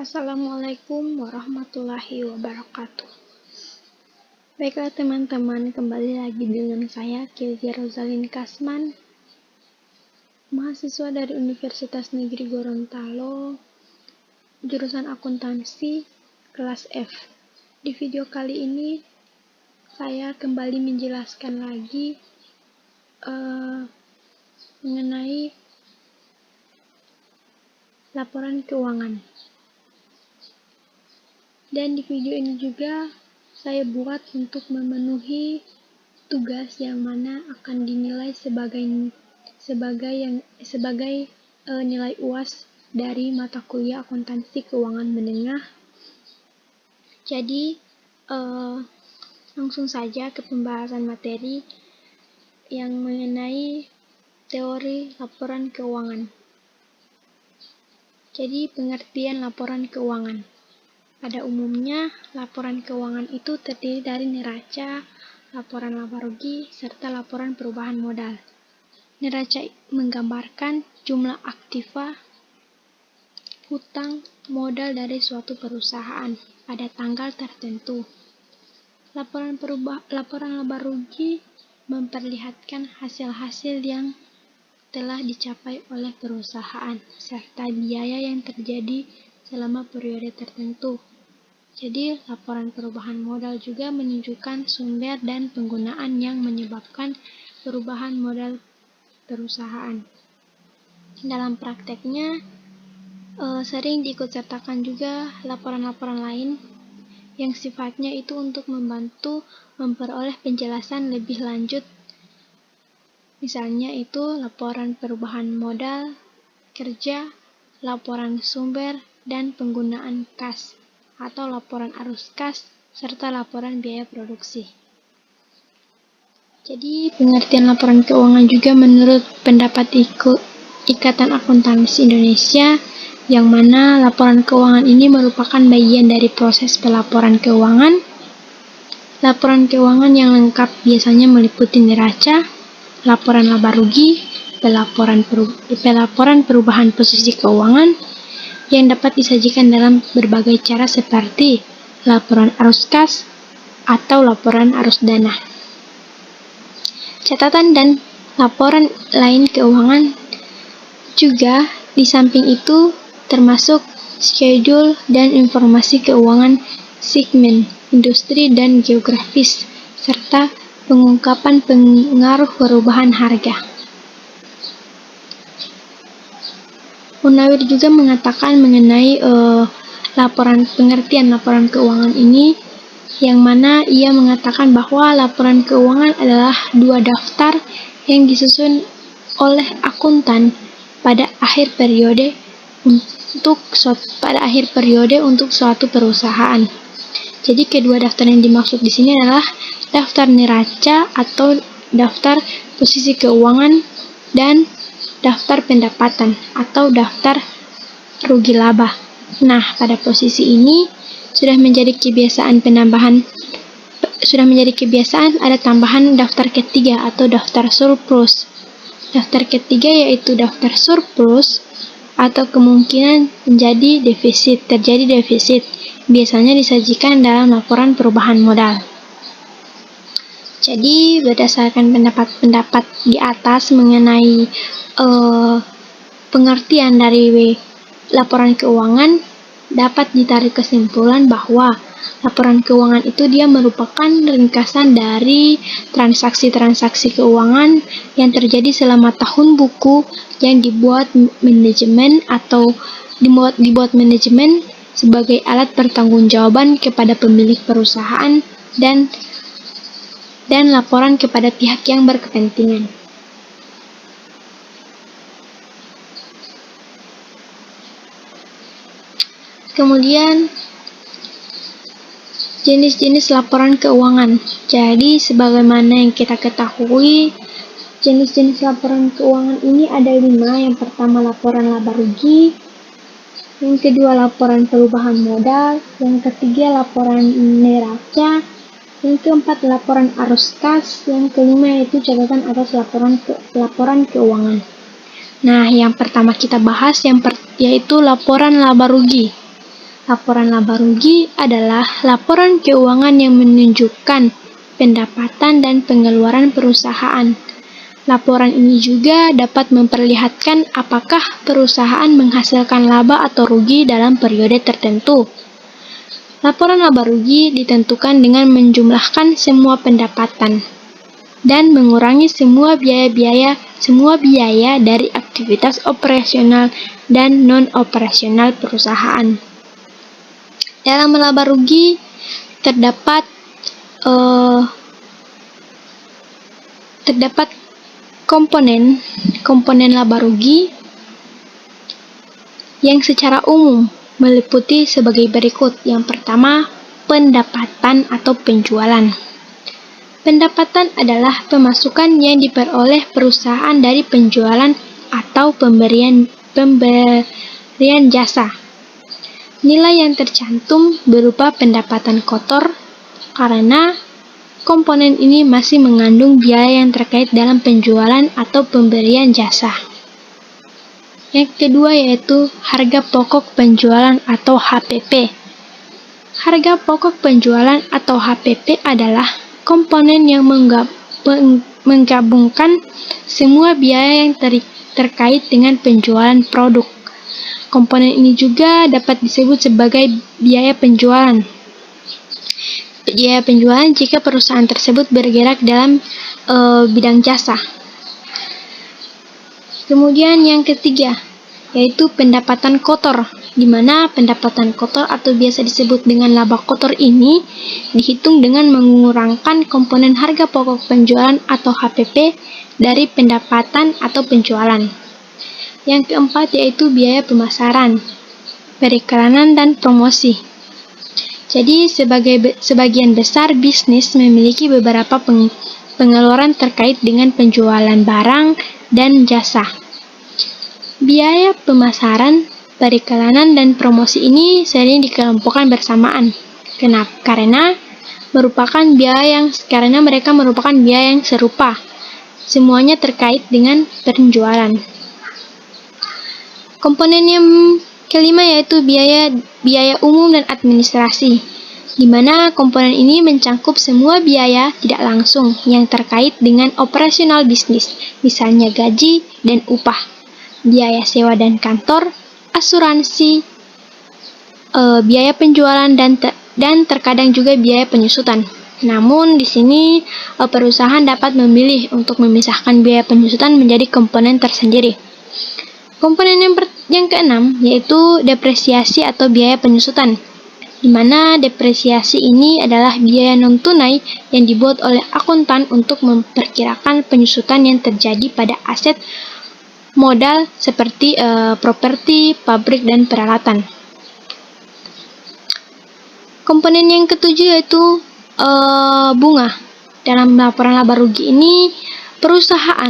Assalamualaikum warahmatullahi wabarakatuh. Baiklah teman-teman, kembali lagi dengan saya Kezia Rozalin Kasman, mahasiswa dari Universitas Negeri Gorontalo, jurusan akuntansi, kelas F. Di video kali ini, saya kembali menjelaskan lagi mengenai laporan keuangan. Dan di video ini juga saya buat untuk memenuhi tugas yang mana akan dinilai sebagai nilai UAS dari mata kuliah akuntansi keuangan menengah. Jadi langsung saja ke pembahasan materi yang mengenai teori laporan keuangan. Jadi pengertian laporan keuangan. Pada umumnya, laporan keuangan itu terdiri dari neraca, laporan laba rugi, serta laporan perubahan modal. Neraca menggambarkan jumlah aktiva, hutang, modal dari suatu perusahaan pada tanggal tertentu. Laporan laba rugi memperlihatkan hasil-hasil yang telah dicapai oleh perusahaan, serta biaya yang terjadi selama periode tertentu. Jadi, laporan perubahan modal juga menunjukkan sumber dan penggunaan yang menyebabkan perubahan modal perusahaan. Dalam prakteknya, sering diikutsertakan juga laporan-laporan lain yang sifatnya itu untuk membantu memperoleh penjelasan lebih lanjut. Misalnya itu laporan perubahan modal kerja, laporan sumber dan penggunaan kas, atau laporan arus kas, serta laporan biaya produksi. Jadi, pengertian laporan keuangan juga menurut pendapat Ikatan Akuntansi Indonesia, yang mana laporan keuangan ini merupakan bagian dari proses pelaporan keuangan. Laporan keuangan yang lengkap biasanya meliputi neraca, laporan laba rugi, pelaporan perubahan posisi keuangan, yang dapat disajikan dalam berbagai cara seperti laporan arus kas atau laporan arus dana. Catatan dan laporan lain keuangan juga di samping itu termasuk schedule dan informasi keuangan segmen, industri dan geografis, serta pengungkapan pengaruh perubahan harga. Munawir juga mengatakan mengenai pengertian laporan keuangan ini, yang mana ia mengatakan bahwa laporan keuangan adalah dua daftar yang disusun oleh akuntan pada akhir periode untuk suatu perusahaan. Jadi kedua daftar yang dimaksud di sini adalah daftar neraca atau daftar posisi keuangan dan daftar pendapatan atau daftar rugi laba. Nah, pada posisi ini sudah menjadi kebiasaan ada tambahan daftar ketiga atau daftar surplus. Daftar ketiga yaitu daftar surplus atau kemungkinan terjadi defisit. Biasanya disajikan dalam laporan perubahan modal. Jadi, berdasarkan pendapat di atas mengenai pengertian dari laporan keuangan, dapat ditarik kesimpulan bahwa laporan keuangan itu dia merupakan ringkasan dari transaksi-transaksi keuangan yang terjadi selama tahun buku yang dibuat manajemen sebagai alat pertanggungjawaban kepada pemilik perusahaan dan laporan kepada pihak yang berkepentingan. Kemudian, jenis-jenis laporan keuangan. Jadi, sebagaimana yang kita ketahui, jenis-jenis laporan keuangan ini ada 5. Yang pertama, laporan laba rugi. Yang kedua, laporan perubahan modal. Yang ketiga, laporan neraca. Yang keempat, laporan arus kas. Yang kelima, yaitu catatan atas laporan keuangan. Nah, yang pertama kita bahas yaitu laporan laba rugi. Laporan laba rugi adalah laporan keuangan yang menunjukkan pendapatan dan pengeluaran perusahaan. Laporan ini juga dapat memperlihatkan apakah perusahaan menghasilkan laba atau rugi dalam periode tertentu. Laporan laba rugi ditentukan dengan menjumlahkan semua pendapatan dan mengurangi semua biaya dari aktivitas operasional dan non-operasional perusahaan. Dalam laba rugi terdapat komponen laba rugi yang secara umum meliputi sebagai berikut. Yang pertama, pendapatan atau penjualan. Pendapatan adalah pemasukan yang diperoleh perusahaan dari penjualan atau pemberian jasa. Nilai yang tercantum berupa pendapatan kotor karena komponen ini masih mengandung biaya yang terkait dalam penjualan atau pemberian jasa. Yang kedua yaitu harga pokok penjualan atau HPP. Harga pokok penjualan atau HPP adalah komponen yang menggabungkan semua biaya yang terkait dengan penjualan produk. Komponen ini juga dapat disebut sebagai biaya penjualan. Biaya penjualan jika perusahaan tersebut bergerak dalam bidang jasa. Kemudian yang ketiga, yaitu pendapatan kotor, di mana pendapatan kotor atau biasa disebut dengan laba kotor ini dihitung dengan mengurangkan komponen harga pokok penjualan atau HPP dari pendapatan atau penjualan. Yang keempat yaitu biaya pemasaran, periklanan, dan promosi. Jadi sebagian besar bisnis memiliki beberapa pengeluaran terkait dengan penjualan barang dan jasa. Biaya pemasaran, periklanan, dan promosi ini sering dikelompokkan bersamaan. Kenapa? Karena mereka merupakan biaya yang serupa. Semuanya terkait dengan penjualan. Komponen yang kelima yaitu biaya umum dan administrasi, di mana komponen ini mencakup semua biaya tidak langsung yang terkait dengan operasional bisnis, misalnya gaji dan upah, biaya sewa dan kantor, asuransi, biaya penjualan, dan terkadang juga biaya penyusutan. Namun di sini perusahaan dapat memilih untuk memisahkan biaya penyusutan menjadi komponen tersendiri. Komponen yang keenam yaitu depresiasi atau biaya penyusutan, di mana depresiasi ini adalah biaya non-tunai yang dibuat oleh akuntan untuk memperkirakan penyusutan yang terjadi pada aset modal seperti properti, pabrik, dan peralatan. Komponen yang ketujuh yaitu bunga. Dalam laporan laba rugi ini, perusahaan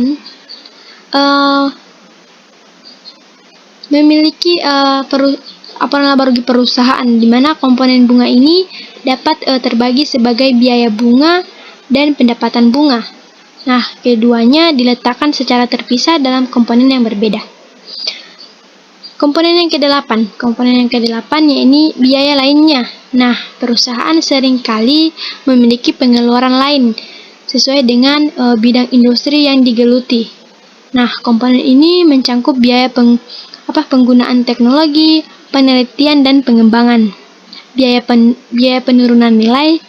memiliki laporan laba rugi perusahaan, di mana komponen bunga ini dapat terbagi sebagai biaya bunga dan pendapatan bunga. Nah, keduanya diletakkan secara terpisah dalam komponen yang berbeda. Komponen yang kedelapan yaitu biaya lainnya. Nah, perusahaan seringkali memiliki pengeluaran lain sesuai dengan bidang industri yang digeluti. Nah, komponen ini mencakup biaya penggunaan teknologi, penelitian, dan pengembangan, biaya penurunan nilai,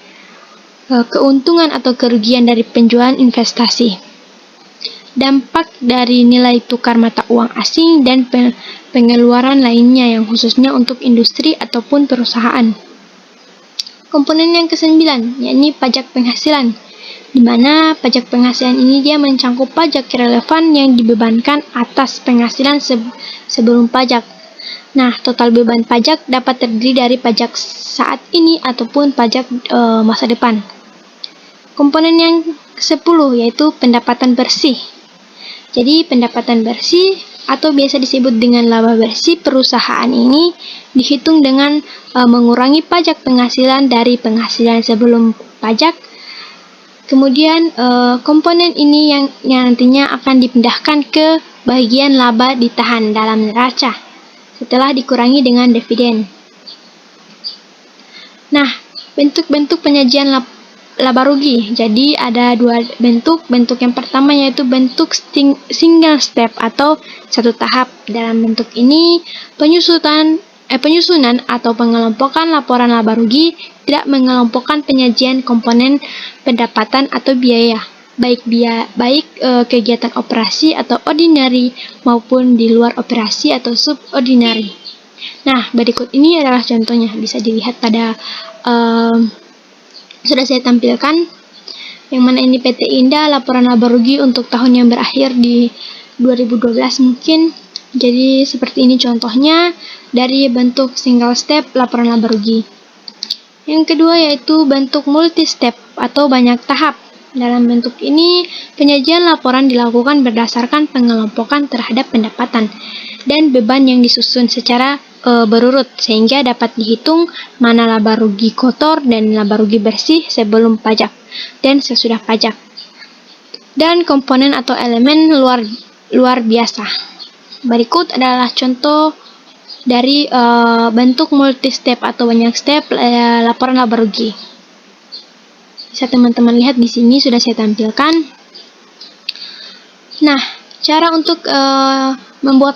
keuntungan atau kerugian dari penjualan investasi, dampak dari nilai tukar mata uang asing, dan pengeluaran lainnya yang khususnya untuk industri ataupun perusahaan. Komponen yang kesembilan, yakni pajak penghasilan, di mana pajak penghasilan ini dia mencakup pajak relevan yang dibebankan atas penghasilan sebelum pajak. Nah, total beban pajak dapat terdiri dari pajak saat ini ataupun pajak masa depan. Komponen yang ke-10 yaitu pendapatan bersih. Jadi, pendapatan bersih atau biasa disebut dengan laba bersih perusahaan ini dihitung dengan mengurangi pajak penghasilan dari penghasilan sebelum pajak. Kemudian komponen ini yang nantinya akan dipindahkan ke bagian laba ditahan dalam neraca setelah dikurangi dengan dividen. bentuk penyajian laba rugi. Jadi ada dua bentuk. Bentuk yang pertama yaitu bentuk single step atau satu tahap. Dalam bentuk ini penyusunan atau pengelompokan laporan laba rugi tidak mengelompokkan penyajian komponen pendapatan atau biaya, baik kegiatan operasi atau ordinary maupun di luar operasi atau subordinary. Nah, berikut ini adalah contohnya, bisa dilihat pada sudah saya tampilkan, yang mana ini PT Indah laporan laba rugi untuk tahun yang berakhir di 2012 mungkin. Jadi seperti ini contohnya dari bentuk single step laporan laba rugi. Yang kedua yaitu bentuk multi step atau banyak tahap. Dalam bentuk ini penyajian laporan dilakukan berdasarkan pengelompokan terhadap pendapatan dan beban yang disusun secara berurut sehingga dapat dihitung mana laba rugi kotor dan laba rugi bersih sebelum pajak dan sesudah pajak. Dan komponen atau elemen luar biasa. Berikut adalah contoh dari bentuk multi step atau banyak step laporan laba rugi. Bisa teman-teman lihat di sini sudah saya tampilkan. Nah, cara untuk membuat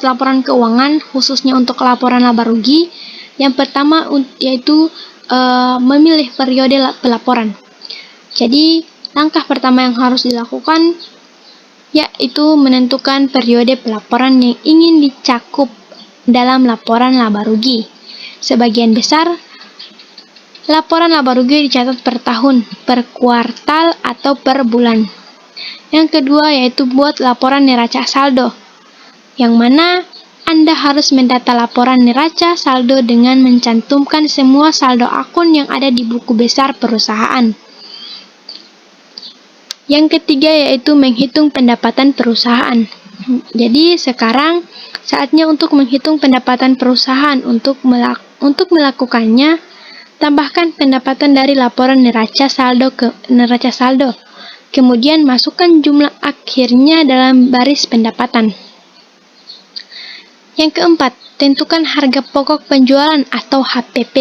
laporan keuangan khususnya untuk laporan laba rugi, yang pertama yaitu memilih periode pelaporan. Jadi langkah pertama yang harus dilakukan yaitu menentukan periode pelaporan yang ingin dicakup dalam laporan laba rugi. Sebagian besar laporan laba rugi dicatat per tahun, per kuartal atau per bulan. Yang kedua yaitu buat laporan neraca saldo, yang mana Anda harus mendata laporan neraca saldo dengan mencantumkan semua saldo akun yang ada di buku besar perusahaan. Yang ketiga yaitu menghitung pendapatan perusahaan. Jadi sekarang saatnya untuk menghitung pendapatan perusahaan. Untuk melakukannya, tambahkan pendapatan dari laporan neraca saldo ke neraca saldo. Kemudian masukkan jumlah akhirnya dalam baris pendapatan. Yang keempat, tentukan harga pokok penjualan atau HPP.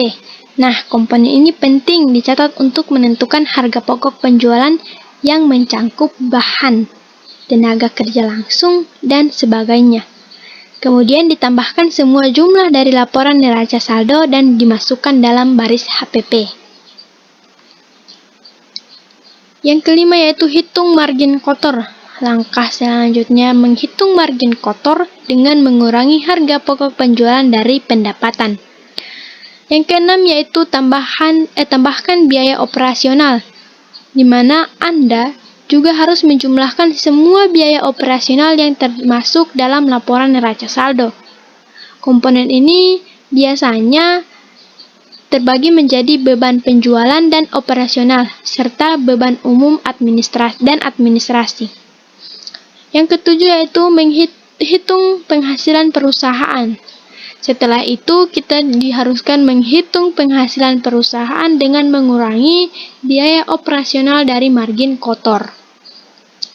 Nah, komponen ini penting dicatat untuk menentukan harga pokok penjualan yang mencangkup bahan, tenaga kerja langsung, dan sebagainya. Kemudian ditambahkan semua jumlah dari laporan neraca saldo dan dimasukkan dalam baris HPP. Yang kelima yaitu hitung margin kotor. Langkah selanjutnya menghitung margin kotor dengan mengurangi harga pokok penjualan dari pendapatan. Yang keenam yaitu tambahkan biaya operasional, di mana Anda juga harus menjumlahkan semua biaya operasional yang termasuk dalam laporan neraca saldo. Komponen ini biasanya terbagi menjadi beban penjualan dan operasional, serta beban umum dan administrasi. Yang ketujuh yaitu menghitung penghasilan perusahaan. Setelah itu, kita diharuskan menghitung penghasilan perusahaan dengan mengurangi biaya operasional dari margin kotor.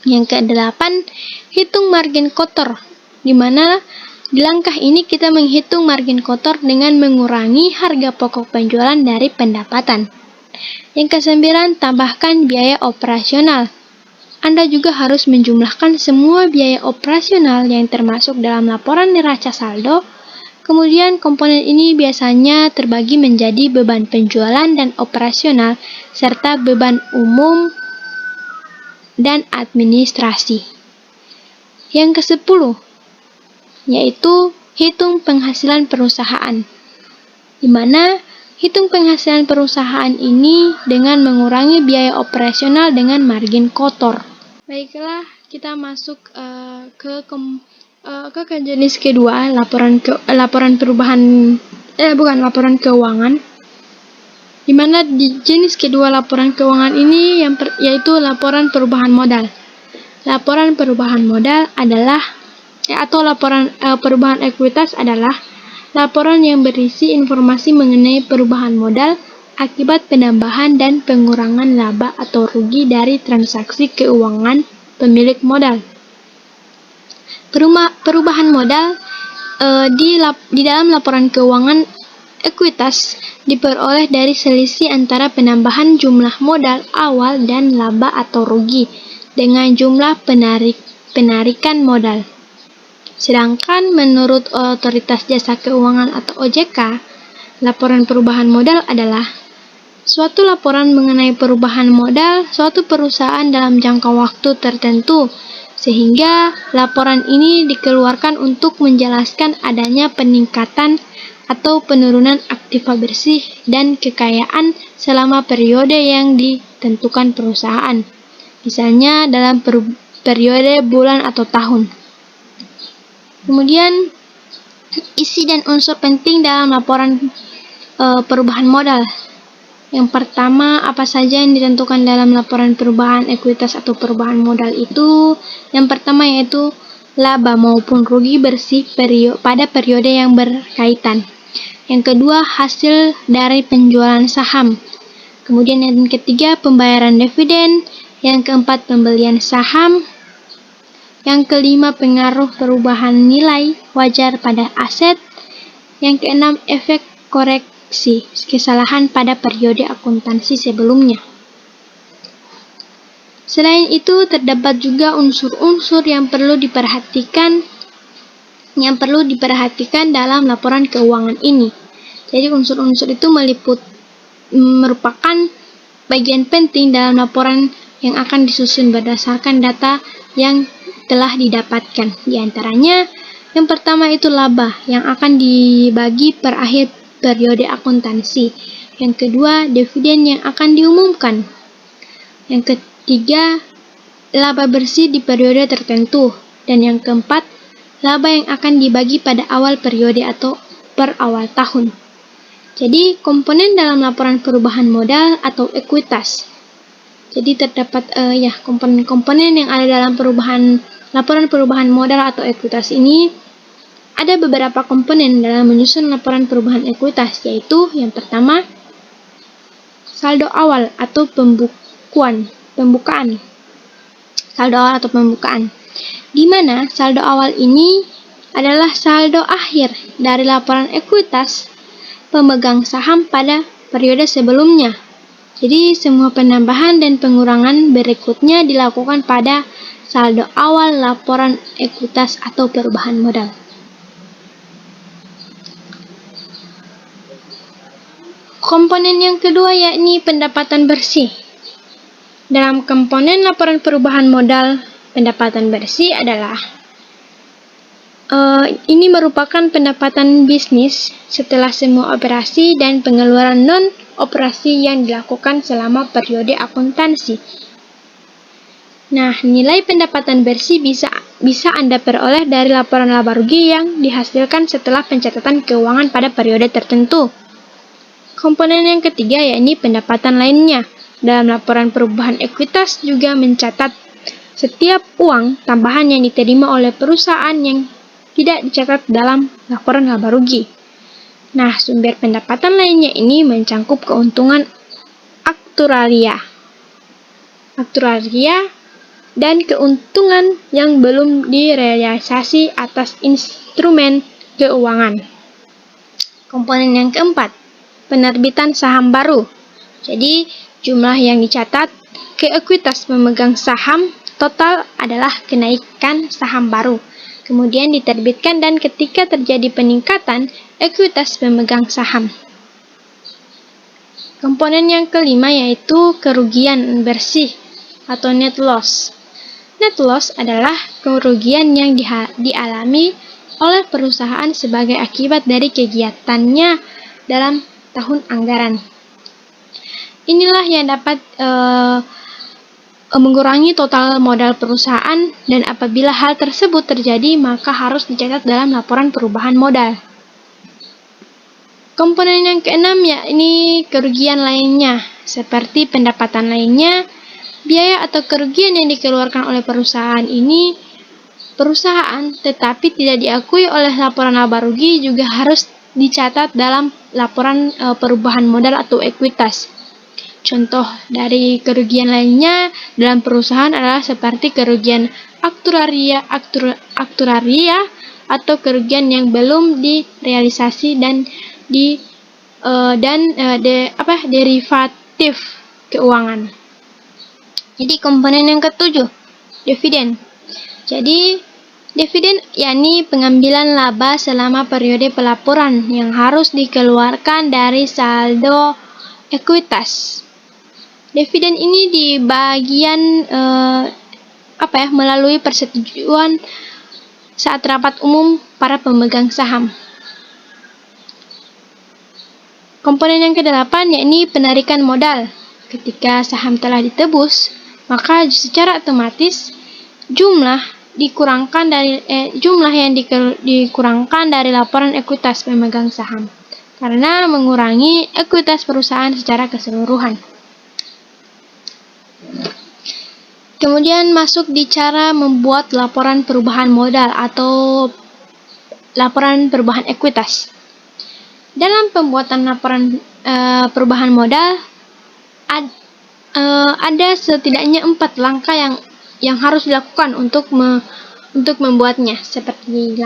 Yang kedelapan, hitung margin kotor, di mana di langkah ini kita menghitung margin kotor dengan mengurangi harga pokok penjualan dari pendapatan. Yang kesembilan, tambahkan biaya operasional. Anda juga harus menjumlahkan semua biaya operasional yang termasuk dalam laporan neraca saldo. Kemudian komponen ini biasanya terbagi menjadi beban penjualan dan operasional, serta beban umum dan administrasi. Yang ke-10 yaitu hitung penghasilan perusahaan, di mana hitung penghasilan perusahaan ini dengan mengurangi biaya operasional dengan margin kotor. Baiklah, kita masuk ke jenis kedua, laporan keuangan. Di mana di jenis kedua laporan keuangan ini yaitu laporan perubahan modal. Laporan perubahan modal adalah atau laporan perubahan ekuitas adalah laporan yang berisi informasi mengenai perubahan modal akibat penambahan dan pengurangan laba atau rugi dari transaksi keuangan pemilik modal. Perubahan modal di dalam laporan keuangan ekuitas diperoleh dari selisih antara penambahan jumlah modal awal dan laba atau rugi dengan jumlah penarikan modal. Sedangkan menurut Otoritas Jasa Keuangan atau OJK, laporan perubahan modal adalah suatu laporan mengenai perubahan modal suatu perusahaan dalam jangka waktu tertentu, sehingga laporan ini dikeluarkan untuk menjelaskan adanya peningkatan atau penurunan aktiva bersih dan kekayaan selama periode yang ditentukan perusahaan, misalnya dalam periode bulan atau tahun. Kemudian, isi dan unsur penting dalam laporan perubahan modal. Yang pertama, apa saja yang ditentukan dalam laporan perubahan ekuitas atau perubahan modal itu? Yang pertama yaitu laba maupun rugi bersih pada periode yang berkaitan. Yang kedua, hasil dari penjualan saham. Kemudian yang ketiga, pembayaran dividen. Yang keempat, pembelian saham. Yang kelima, pengaruh perubahan nilai wajar pada aset. Yang keenam, efek koreksi kesalahan pada periode akuntansi sebelumnya. Selain itu, terdapat juga unsur-unsur yang perlu diperhatikan dalam laporan keuangan ini. Jadi unsur-unsur itu merupakan bagian penting dalam laporan yang akan disusun berdasarkan data yang telah didapatkan. Di antaranya, yang pertama itu laba yang akan dibagi per akhir periode akuntansi. Yang kedua, dividen yang akan diumumkan. Yang ketiga, laba bersih di periode tertentu. Dan yang keempat, laba yang akan dibagi pada awal periode atau per awal tahun. Jadi, komponen dalam laporan perubahan modal atau ekuitas. Jadi, terdapat komponen-komponen yang ada dalam laporan perubahan modal atau ekuitas ini. Ada beberapa komponen dalam menyusun laporan perubahan ekuitas, yaitu yang pertama, saldo awal atau pembukaan. Saldo awal atau pembukaan. Di mana saldo awal ini adalah saldo akhir dari laporan ekuitas pemegang saham pada periode sebelumnya. Jadi, semua penambahan dan pengurangan berikutnya dilakukan pada saldo awal laporan ekuitas atau perubahan modal. Komponen yang kedua yakni pendapatan bersih. Dalam komponen laporan perubahan modal, pendapatan bersih adalah ini merupakan pendapatan bisnis setelah semua operasi dan pengeluaran non-operasi yang dilakukan selama periode akuntansi. Nah, nilai pendapatan bersih bisa Anda peroleh dari laporan laba rugi yang dihasilkan setelah pencatatan keuangan pada periode tertentu. Komponen yang ketiga yakni pendapatan lainnya. Dalam laporan perubahan ekuitas juga mencatat setiap uang tambahan yang diterima oleh perusahaan yang tidak dicatat dalam laporan laba rugi. Nah, sumber pendapatan lainnya ini mencakup keuntungan akturalia dan keuntungan yang belum direalisasi atas instrumen keuangan. Komponen yang keempat, penerbitan saham baru. Jadi, jumlah yang dicatat ke ekuitas pemegang saham total adalah kenaikan saham baru. Kemudian diterbitkan dan ketika terjadi peningkatan ekuitas pemegang saham. Komponen yang kelima yaitu kerugian bersih atau net loss. Net loss adalah kerugian yang dialami oleh perusahaan sebagai akibat dari kegiatannya dalam tahun anggaran. Inilah yang dapat mengurangi total modal perusahaan, dan apabila hal tersebut terjadi maka harus dicatat dalam laporan perubahan modal. Komponen yang keenam yakni kerugian lainnya, seperti pendapatan lainnya, biaya atau kerugian yang dikeluarkan oleh perusahaan tetapi tidak diakui oleh laporan laba rugi juga harus dicatat dalam laporan perubahan modal atau ekuitas. Contoh dari kerugian lainnya dalam perusahaan adalah seperti kerugian akturaria atau kerugian yang belum direalisasi dan derivatif keuangan. Jadi komponen yang ketujuh, dividen. Jadi dividen yakni pengambilan laba selama periode pelaporan yang harus dikeluarkan dari saldo ekuitas. Dividen ini di bagian melalui persetujuan saat rapat umum para pemegang saham. Komponen yang ke-8 yakni penarikan modal. Ketika saham telah ditebus, maka secara otomatis jumlah yang dikurangkan dari laporan ekuitas pemegang saham karena mengurangi ekuitas perusahaan secara keseluruhan. Kemudian masuk di cara membuat laporan perubahan modal atau laporan perubahan ekuitas. Dalam pembuatan laporan perubahan modal ada setidaknya 4 langkah yang harus dilakukan untuk membuatnya. Seperti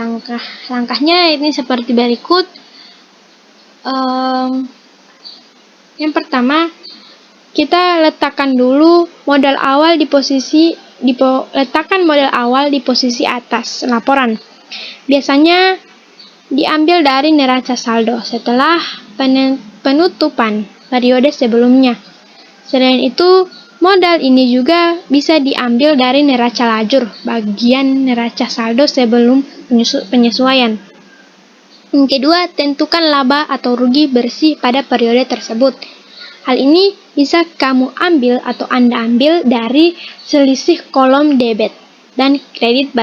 langkahnya ini seperti berikut. Yang pertama, kita letakkan dulu modal awal di posisi atas laporan. Biasanya diambil dari neraca saldo setelah penutupan periode sebelumnya. Selain itu, modal ini juga bisa diambil dari neraca lajur, bagian neraca saldo sebelum penyesuaian. Yang kedua, tentukan laba atau rugi bersih pada periode tersebut. Hal ini bisa kamu ambil atau Anda ambil dari selisih kolom debit dan kredit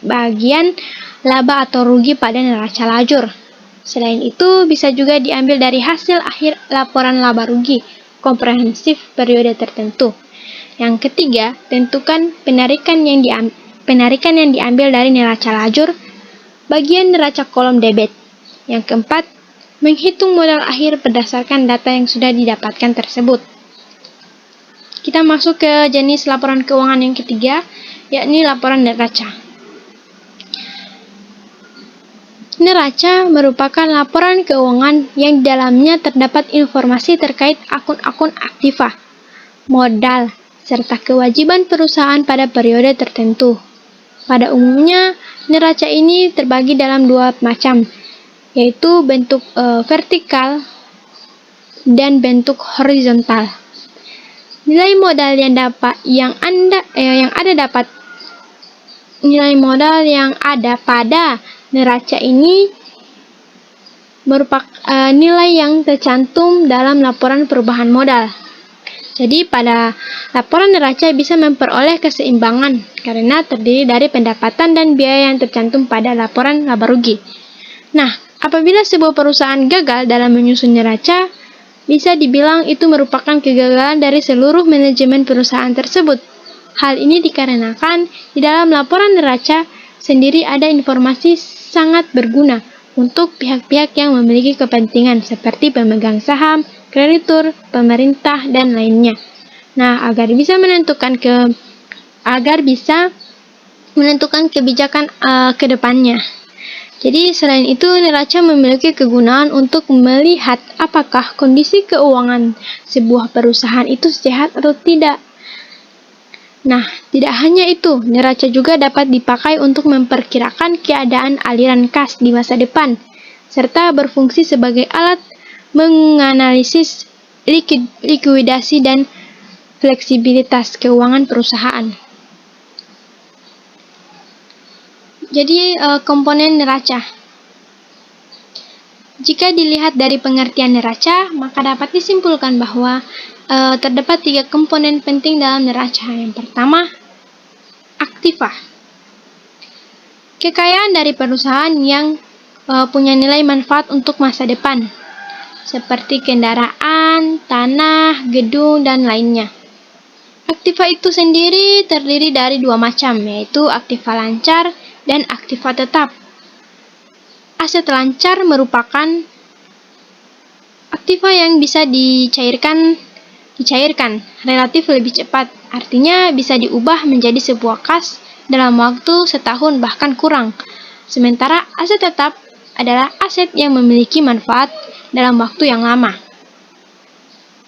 bagian laba atau rugi pada neraca lajur. Selain itu, bisa juga diambil dari hasil akhir laporan laba rugi komprehensif periode tertentu. Yang ketiga, tentukan penarikan yang diambil dari neraca lajur bagian neraca kolom debit. Yang keempat, menghitung modal akhir berdasarkan data yang sudah didapatkan tersebut. Kita masuk ke jenis laporan keuangan yang ketiga, yakni laporan neraca. Neraca merupakan laporan keuangan yang di dalamnya terdapat informasi terkait akun-akun aktiva, modal, serta kewajiban perusahaan pada periode tertentu. Pada umumnya, neraca ini terbagi dalam 2 macam, yaitu bentuk vertikal dan bentuk horizontal. Nilai modal yang ada pada neraca ini merupakan nilai yang tercantum dalam laporan perubahan modal. Jadi pada laporan neraca bisa memperoleh keseimbangan karena terdiri dari pendapatan dan biaya yang tercantum pada laporan laba rugi. Nah, apabila sebuah perusahaan gagal dalam menyusun neraca, bisa dibilang itu merupakan kegagalan dari seluruh manajemen perusahaan tersebut. Hal ini dikarenakan di dalam laporan neraca sendiri ada informasi sangat berguna untuk pihak-pihak yang memiliki kepentingan seperti pemegang saham, kreditur, pemerintah, dan lainnya. Nah, agar bisa menentukan kebijakan ke depannya. Jadi, selain itu, neraca memiliki kegunaan untuk melihat apakah kondisi keuangan sebuah perusahaan itu sehat atau tidak. Nah, tidak hanya itu, neraca juga dapat dipakai untuk memperkirakan keadaan aliran kas di masa depan, serta berfungsi sebagai alat menganalisis likuidasi dan fleksibilitas keuangan perusahaan. Jadi, komponen neraca. Jika dilihat dari pengertian neraca, maka dapat disimpulkan bahwa terdapat 3 komponen penting dalam neraca. Yang pertama, aktiva. Kekayaan dari perusahaan yang punya nilai manfaat untuk masa depan, seperti kendaraan, tanah, gedung, dan lainnya. Aktiva itu sendiri terdiri dari 2 macam, yaitu aktiva lancar dan aktiva tetap. Aset lancar merupakan aktiva yang bisa dicairkan relatif lebih cepat, artinya bisa diubah menjadi sebuah kas dalam waktu setahun bahkan kurang. Sementara aset tetap adalah aset yang memiliki manfaat dalam waktu yang lama.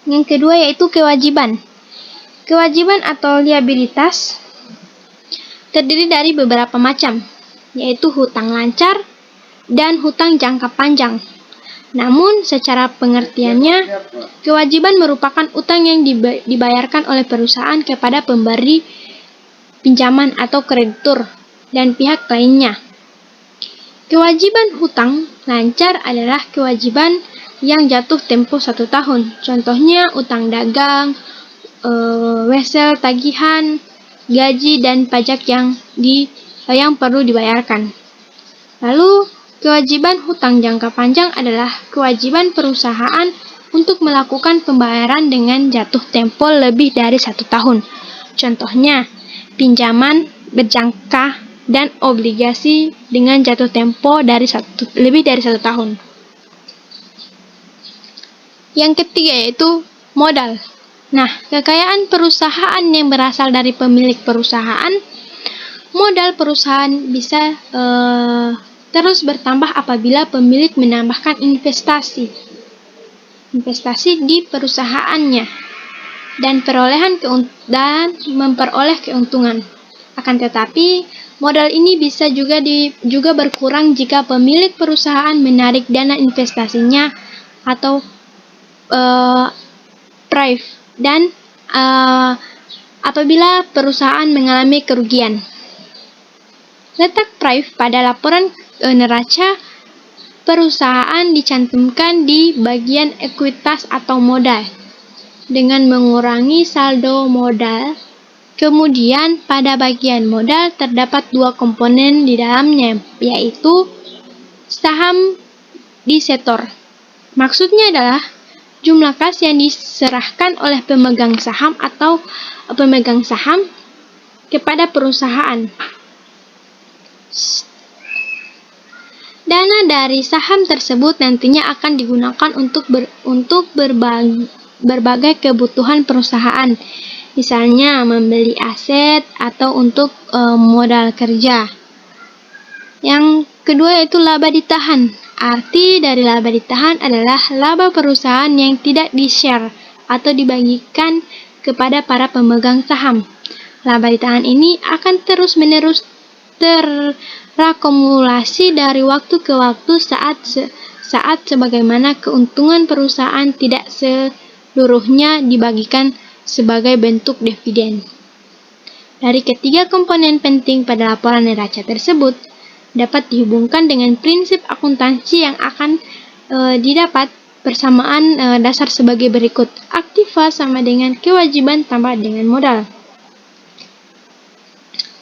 Yang kedua yaitu kewajiban. Kewajiban atau liabilitas terdiri dari beberapa macam, yaitu hutang lancar dan hutang jangka panjang. Namun, secara pengertiannya, kewajiban merupakan utang yang dibayarkan oleh perusahaan kepada pemberi pinjaman atau kreditur dan pihak lainnya. Kewajiban hutang lancar adalah kewajiban yang jatuh tempo 1 tahun. Contohnya utang dagang, wesel tagihan, gaji, dan pajak yang perlu dibayarkan. Lalu, kewajiban hutang jangka panjang adalah kewajiban perusahaan untuk melakukan pembayaran dengan jatuh tempo lebih dari 1 tahun. Contohnya, pinjaman berjangka dan obligasi dengan jatuh tempo lebih dari 1 tahun. Yang ketiga yaitu modal. Nah, kekayaan perusahaan yang berasal dari pemilik perusahaan. Modal perusahaan bisa terus bertambah apabila pemilik menambahkan investasi di perusahaannya dan memperoleh keuntungan. Akan tetapi, modal ini bisa juga berkurang jika pemilik perusahaan menarik dana investasinya atau PRIF dan apabila perusahaan mengalami kerugian. Letak PRIF pada laporan neraca perusahaan dicantumkan di bagian ekuitas atau modal dengan mengurangi saldo modal. Kemudian pada bagian modal terdapat 2 komponen di dalamnya, yaitu saham desertor. Maksudnya adalah jumlah kas yang diserahkan oleh pemegang saham atau pemegang saham kepada perusahaan. Dana dari saham tersebut nantinya akan digunakan untuk berbagai kebutuhan perusahaan, misalnya membeli aset atau untuk modal kerja. Yang kedua yaitu laba ditahan. Arti dari laba ditahan adalah laba perusahaan yang tidak di-share atau dibagikan kepada para pemegang saham. Laba ditahan ini akan terus-menerus terakumulasi dari waktu ke waktu saat sebagaimana keuntungan perusahaan tidak seluruhnya dibagikan sebagai bentuk dividen. Dari ketiga komponen penting pada laporan neraca tersebut dapat dihubungkan dengan prinsip akuntansi yang akan didapat persamaan dasar sebagai berikut. Aktiva sama dengan kewajiban tambah dengan modal.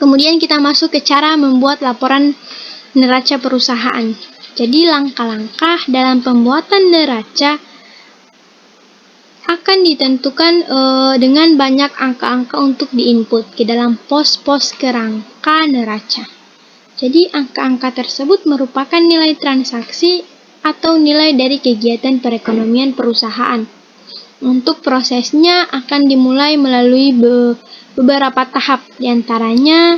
Kemudian kita masuk ke cara membuat laporan neraca perusahaan. Jadi langkah-langkah dalam pembuatan neraca akan ditentukan dengan banyak angka-angka untuk diinput ke dalam pos-pos kerangka neraca. Jadi angka-angka tersebut merupakan nilai transaksi atau nilai dari kegiatan perekonomian perusahaan. Untuk prosesnya akan dimulai melalui beberapa tahap, diantaranya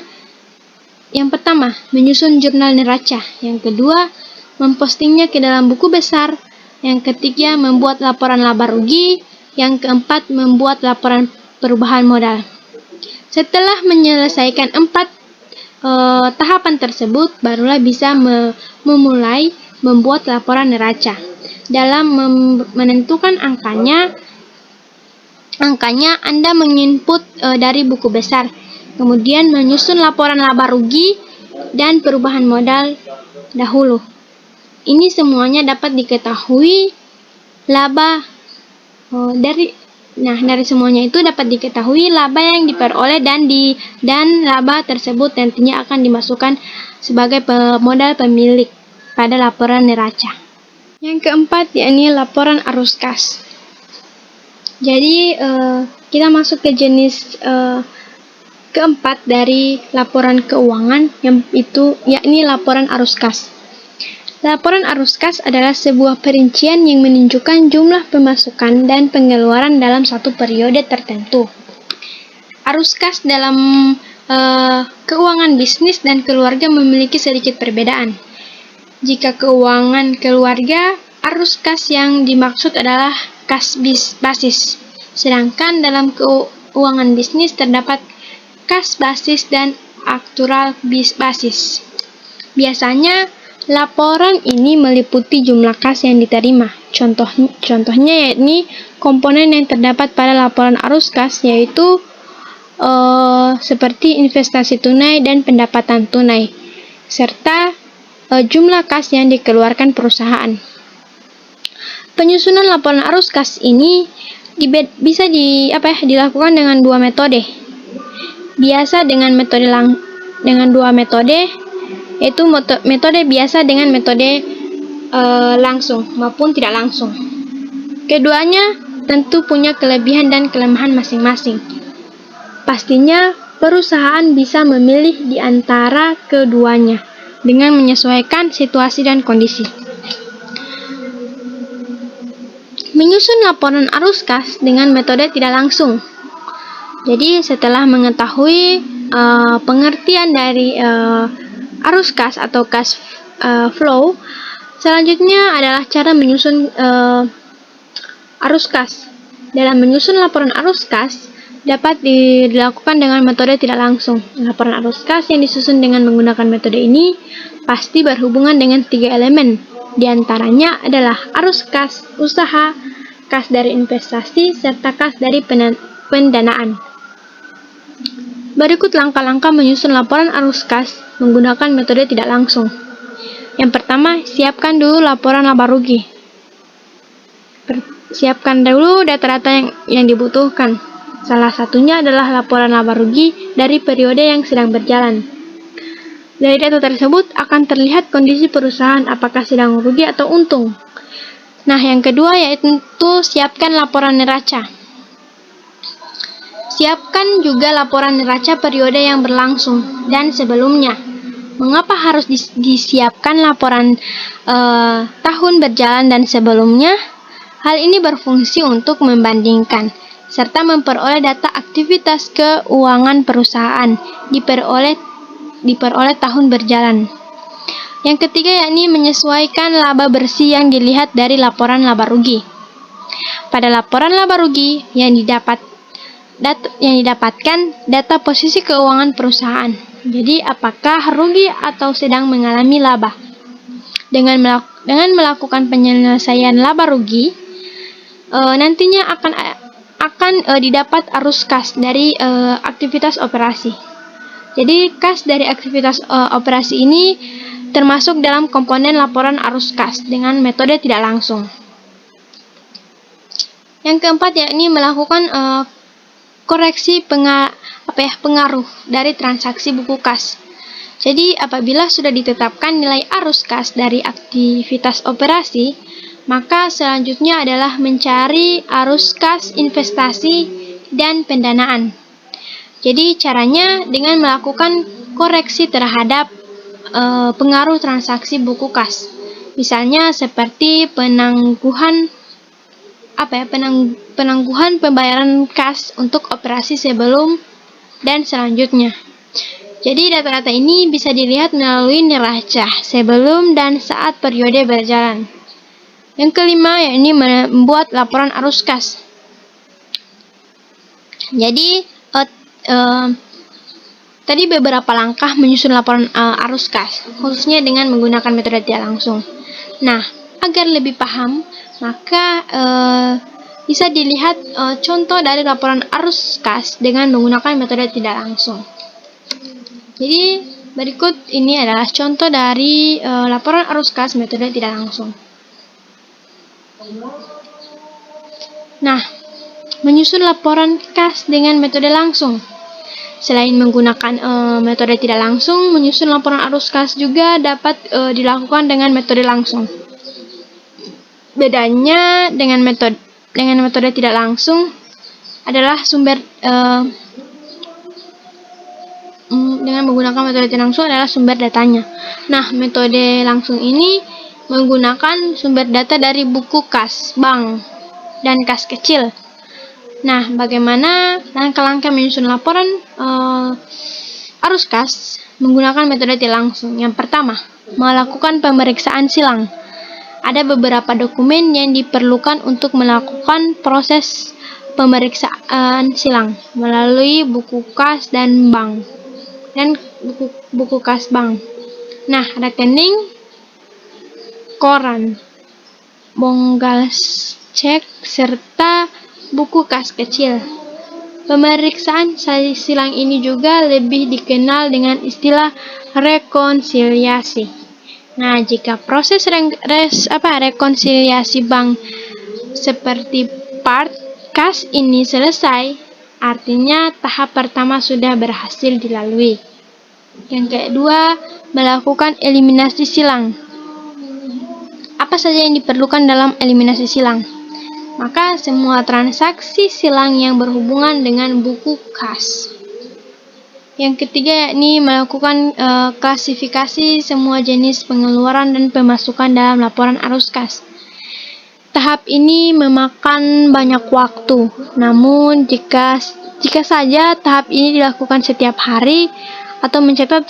yang pertama, menyusun jurnal neraca. Yang kedua, mempostingnya ke dalam buku besar. Yang ketiga, membuat laporan laba rugi. Yang keempat, membuat laporan perubahan modal. Setelah menyelesaikan 4 tahapan tersebut, barulah bisa memulai membuat laporan neraca. Dalam menentukan angkanya Anda menginput dari buku besar, kemudian menyusun laporan laba rugi dan perubahan modal dahulu. Ini semuanya dapat diketahui dari semuanya itu dapat diketahui laba yang diperoleh dan laba tersebut nantinya akan dimasukkan sebagai modal pemilik pada laporan neraca. Yang keempat yakni laporan arus kas. Jadi kita masuk ke jenis keempat dari laporan keuangan yakni laporan arus kas. Laporan arus kas adalah sebuah perincian yang menunjukkan jumlah pemasukan dan pengeluaran dalam satu periode tertentu. Arus kas dalam keuangan bisnis dan keluarga memiliki sedikit perbedaan. Jika keuangan keluarga arus kas yang dimaksud adalah kas basis. Sedangkan dalam keuangan bisnis terdapat kas basis dan aktual basis. Biasanya laporan ini meliputi jumlah kas yang diterima. Contohnya yakni komponen yang terdapat pada laporan arus kas yaitu seperti investasi tunai dan pendapatan tunai, serta jumlah kas yang dikeluarkan perusahaan. Penyusunan laporan arus kas ini bisa dilakukan dengan dua metode. Biasa dengan dua metode, yaitu metode biasa dengan metode langsung maupun tidak langsung. Keduanya tentu punya kelebihan dan kelemahan masing-masing. Pastinya perusahaan bisa memilih di antara keduanya dengan menyesuaikan situasi dan kondisi. Menyusun laporan arus kas dengan metode tidak langsung. Jadi setelah mengetahui pengertian dari arus kas atau cash flow, selanjutnya adalah cara menyusun arus kas. Dalam menyusun laporan arus kas dapat dilakukan dengan metode tidak langsung. Laporan arus kas yang disusun dengan menggunakan metode ini pasti berhubungan dengan 3 elemen. Di antaranya adalah arus kas usaha, kas dari investasi, serta kas dari pendanaan. Berikut langkah-langkah menyusun laporan arus kas menggunakan metode tidak langsung. Yang pertama, siapkan dulu laporan laba rugi. Siapkan dulu data-data yang dibutuhkan. Salah satunya adalah laporan laba rugi dari periode yang sedang berjalan. Dari data tersebut akan terlihat kondisi perusahaan apakah sedang rugi atau untung. Nah, yang kedua yaitu siapkan laporan neraca. Siapkan juga laporan neraca periode yang berlangsung dan sebelumnya. Mengapa harus disiapkan laporan tahun berjalan dan sebelumnya? Hal ini berfungsi untuk membandingkan serta memperoleh data aktivitas keuangan perusahaan diperoleh tahun berjalan. Yang ketiga yakni menyesuaikan laba bersih yang dilihat dari laporan laba rugi. Pada laporan laba rugi yang didapatkan data posisi keuangan perusahaan. Jadi apakah rugi atau sedang mengalami laba. Dengan melakukan penyelesaian laba rugi, nantinya akan didapat arus kas dari aktivitas operasi. Jadi kas dari aktivitas operasi ini termasuk dalam komponen laporan arus kas dengan metode tidak langsung. Yang keempat yakni melakukan koreksi pengaruh dari transaksi buku kas. Jadi apabila sudah ditetapkan nilai arus kas dari aktivitas operasi, maka selanjutnya adalah mencari arus kas investasi dan pendanaan. Jadi caranya dengan melakukan koreksi terhadap pengaruh transaksi buku kas. Misalnya seperti penangguhan pembayaran kas untuk operasi sebelum dan selanjutnya. Jadi data-data ini bisa dilihat melalui neraca sebelum dan saat periode berjalan. Yang kelima yakni membuat laporan arus kas. Jadi tadi beberapa langkah menyusun laporan arus kas, khususnya dengan menggunakan metode tidak langsung. Nah, agar lebih paham, maka bisa dilihat contoh dari laporan arus kas dengan menggunakan metode tidak langsung. Jadi, berikut ini adalah contoh dari laporan arus kas metode tidak langsung. Nah, menyusun laporan kas dengan metode langsung. Selain menggunakan metode tidak langsung, menyusun laporan arus kas juga dapat dilakukan dengan metode langsung. Bedanya dengan metode tidak langsung adalah dengan menggunakan metode tidak langsung adalah sumber datanya. Nah, metode langsung ini menggunakan sumber data dari buku kas bank dan kas kecil. Nah, bagaimana langkah-langkah menyusun laporan arus kas menggunakan metode tidak langsung? Yang pertama, melakukan pemeriksaan silang. ada beberapa dokumen yang diperlukan untuk melakukan proses pemeriksaan silang melalui buku kas dan bank buku kas bank. Nah, rekening, koran, bonggas cek, serta buku kas kecil. Pemeriksaan silang ini juga lebih dikenal dengan istilah rekonsiliasi. Nah, jika proses rekonsiliasi bank seperti part kas ini selesai, artinya tahap pertama sudah berhasil dilalui. Yang kedua, melakukan eliminasi silang. Apa saja yang diperlukan dalam eliminasi silang? Maka semua transaksi silang yang berhubungan dengan buku kas. Yang ketiga yakni melakukan klasifikasi semua jenis pengeluaran dan pemasukan dalam laporan arus kas. Tahap ini memakan banyak waktu, namun jika saja tahap ini dilakukan setiap hari atau mencatat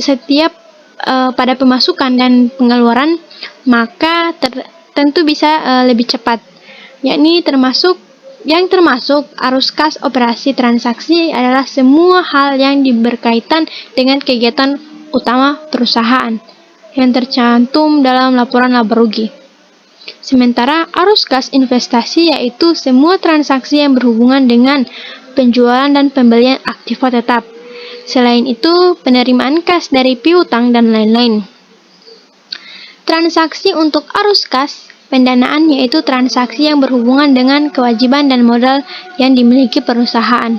setiap pada pemasukan dan pengeluaran, maka tentu bisa lebih cepat. Yakni termasuk arus kas operasi transaksi adalah semua hal yang berkaitan dengan kegiatan utama perusahaan yang tercantum dalam laporan laba rugi. Sementara arus kas investasi yaitu semua transaksi yang berhubungan dengan penjualan dan pembelian aktiva tetap. Selain itu, penerimaan kas dari piutang dan lain-lain. Transaksi untuk arus kas pendanaan yaitu transaksi yang berhubungan dengan kewajiban dan modal yang dimiliki perusahaan.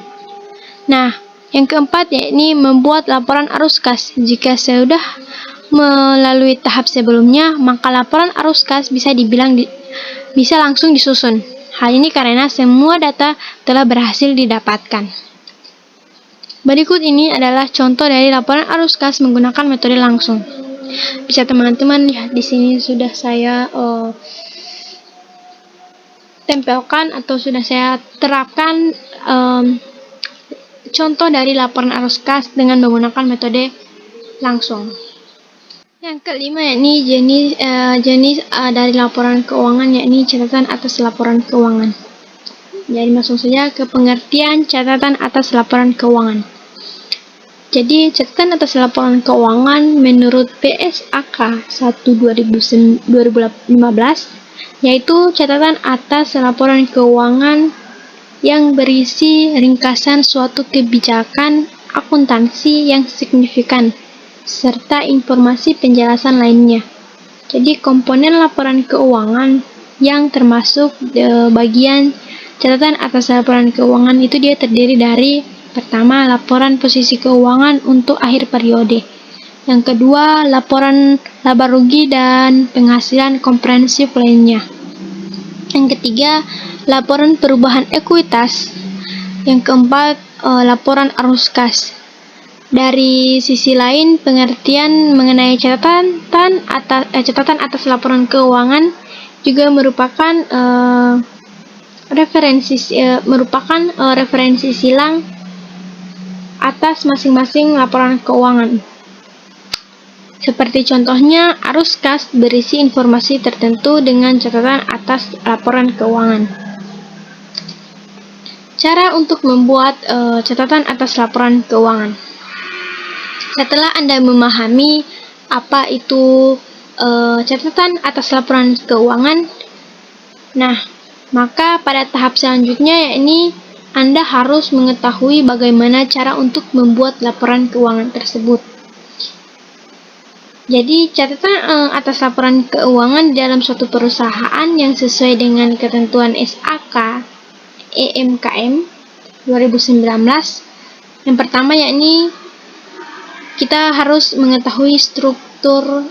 Nah, yang keempat yakni membuat laporan arus kas. Jika sudah melalui tahap sebelumnya, maka laporan arus kas bisa langsung disusun. Hal ini karena semua data telah berhasil didapatkan. Berikut ini adalah contoh dari laporan arus kas menggunakan metode langsung. Bisa teman-teman lihat di sini sudah saya tempelkan atau sudah saya terapkan contoh dari laporan arus kas dengan menggunakan metode langsung. Yang kelima yakni jenis dari laporan keuangan yakni catatan atas laporan keuangan. Jadi langsung saja ke pengertian catatan atas laporan keuangan. Jadi catatan atas laporan keuangan menurut PSAK 1/2015 yaitu catatan atas laporan keuangan yang berisi ringkasan suatu kebijakan akuntansi yang signifikan serta informasi penjelasan lainnya. Jadi komponen laporan keuangan yang termasuk bagian catatan atas laporan keuangan itu dia terdiri dari pertama, laporan posisi keuangan untuk akhir periode. Yang kedua, laporan laba rugi dan penghasilan komprehensif lainnya. Yang ketiga, laporan perubahan ekuitas. Yang keempat, laporan arus kas. Dari sisi lain, pengertian mengenai catatan atas laporan keuangan juga merupakan referensi silang atas masing-masing laporan keuangan. Seperti contohnya, arus kas berisi informasi tertentu dengan catatan atas laporan keuangan. Cara untuk membuat catatan atas laporan keuangan. Setelah Anda memahami apa itu catatan atas laporan keuangan, nah, maka pada tahap selanjutnya yakni Anda harus mengetahui bagaimana cara untuk membuat laporan keuangan tersebut. Jadi, catatan atas laporan keuangan dalam suatu perusahaan yang sesuai dengan ketentuan SAK EMKM 2019. Yang pertama yakni kita harus mengetahui struktur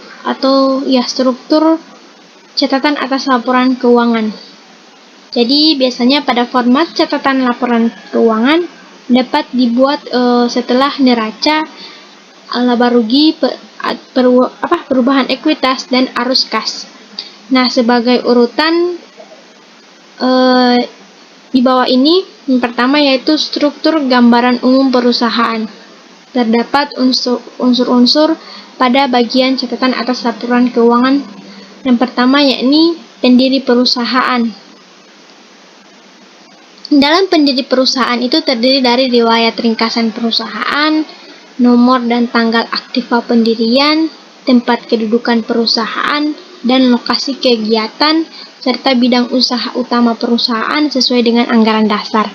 catatan atas laporan keuangan. Jadi biasanya pada format catatan laporan keuangan dapat dibuat setelah neraca, laba rugi, perubahan ekuitas dan arus kas. Nah, sebagai urutan di bawah ini, yang pertama yaitu struktur gambaran umum perusahaan. Terdapat unsur-unsur pada bagian catatan atas laporan keuangan Yang pertama yakni pendiri perusahaan. Dalam pendiri perusahaan itu terdiri dari riwayat ringkasan perusahaan, nomor dan tanggal aktiva pendirian, tempat kedudukan perusahaan, dan lokasi kegiatan, serta bidang usaha utama perusahaan sesuai dengan anggaran dasar,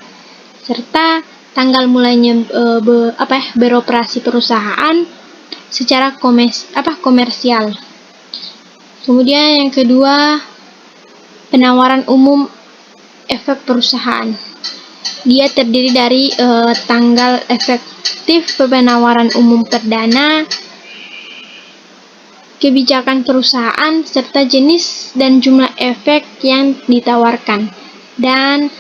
serta tanggal mulainya beroperasi perusahaan secara komersial. Kemudian yang kedua, penawaran umum efek perusahaan. Dia terdiri dari tanggal efektif penawaran umum perdana, kebijakan perusahaan, serta jenis dan jumlah efek yang ditawarkan, dan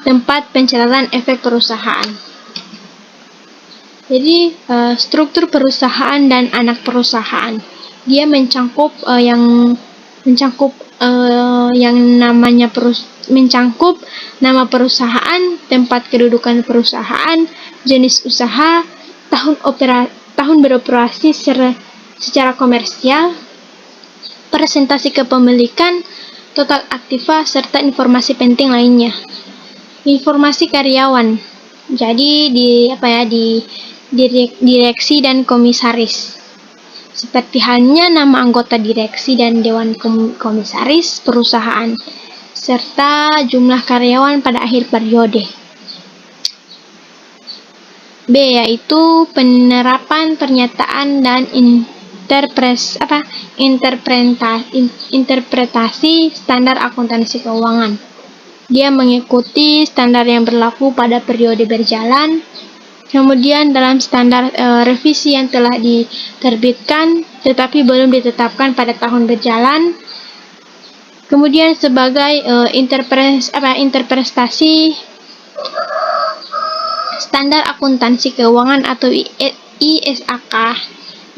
tempat pencatatan efek perusahaan. Jadi struktur perusahaan dan anak perusahaan. Dia mencangkup mencangkup nama perusahaan, tempat kedudukan perusahaan, jenis usaha, tahun beroperasi secara komersial, presentasi kepemilikan, total aktiva, serta informasi penting lainnya. Informasi karyawan. Jadi di direksi dan komisaris. Seperti halnya nama anggota direksi dan dewan komisaris perusahaan, serta jumlah karyawan pada akhir periode. B, yaitu penerapan pernyataan dan interpretasi standar akuntansi keuangan. Dia mengikuti standar yang berlaku pada periode berjalan. Kemudian dalam standar revisi yang telah diterbitkan tetapi belum ditetapkan pada tahun berjalan. Kemudian sebagai interpretasi standar akuntansi keuangan atau ISAK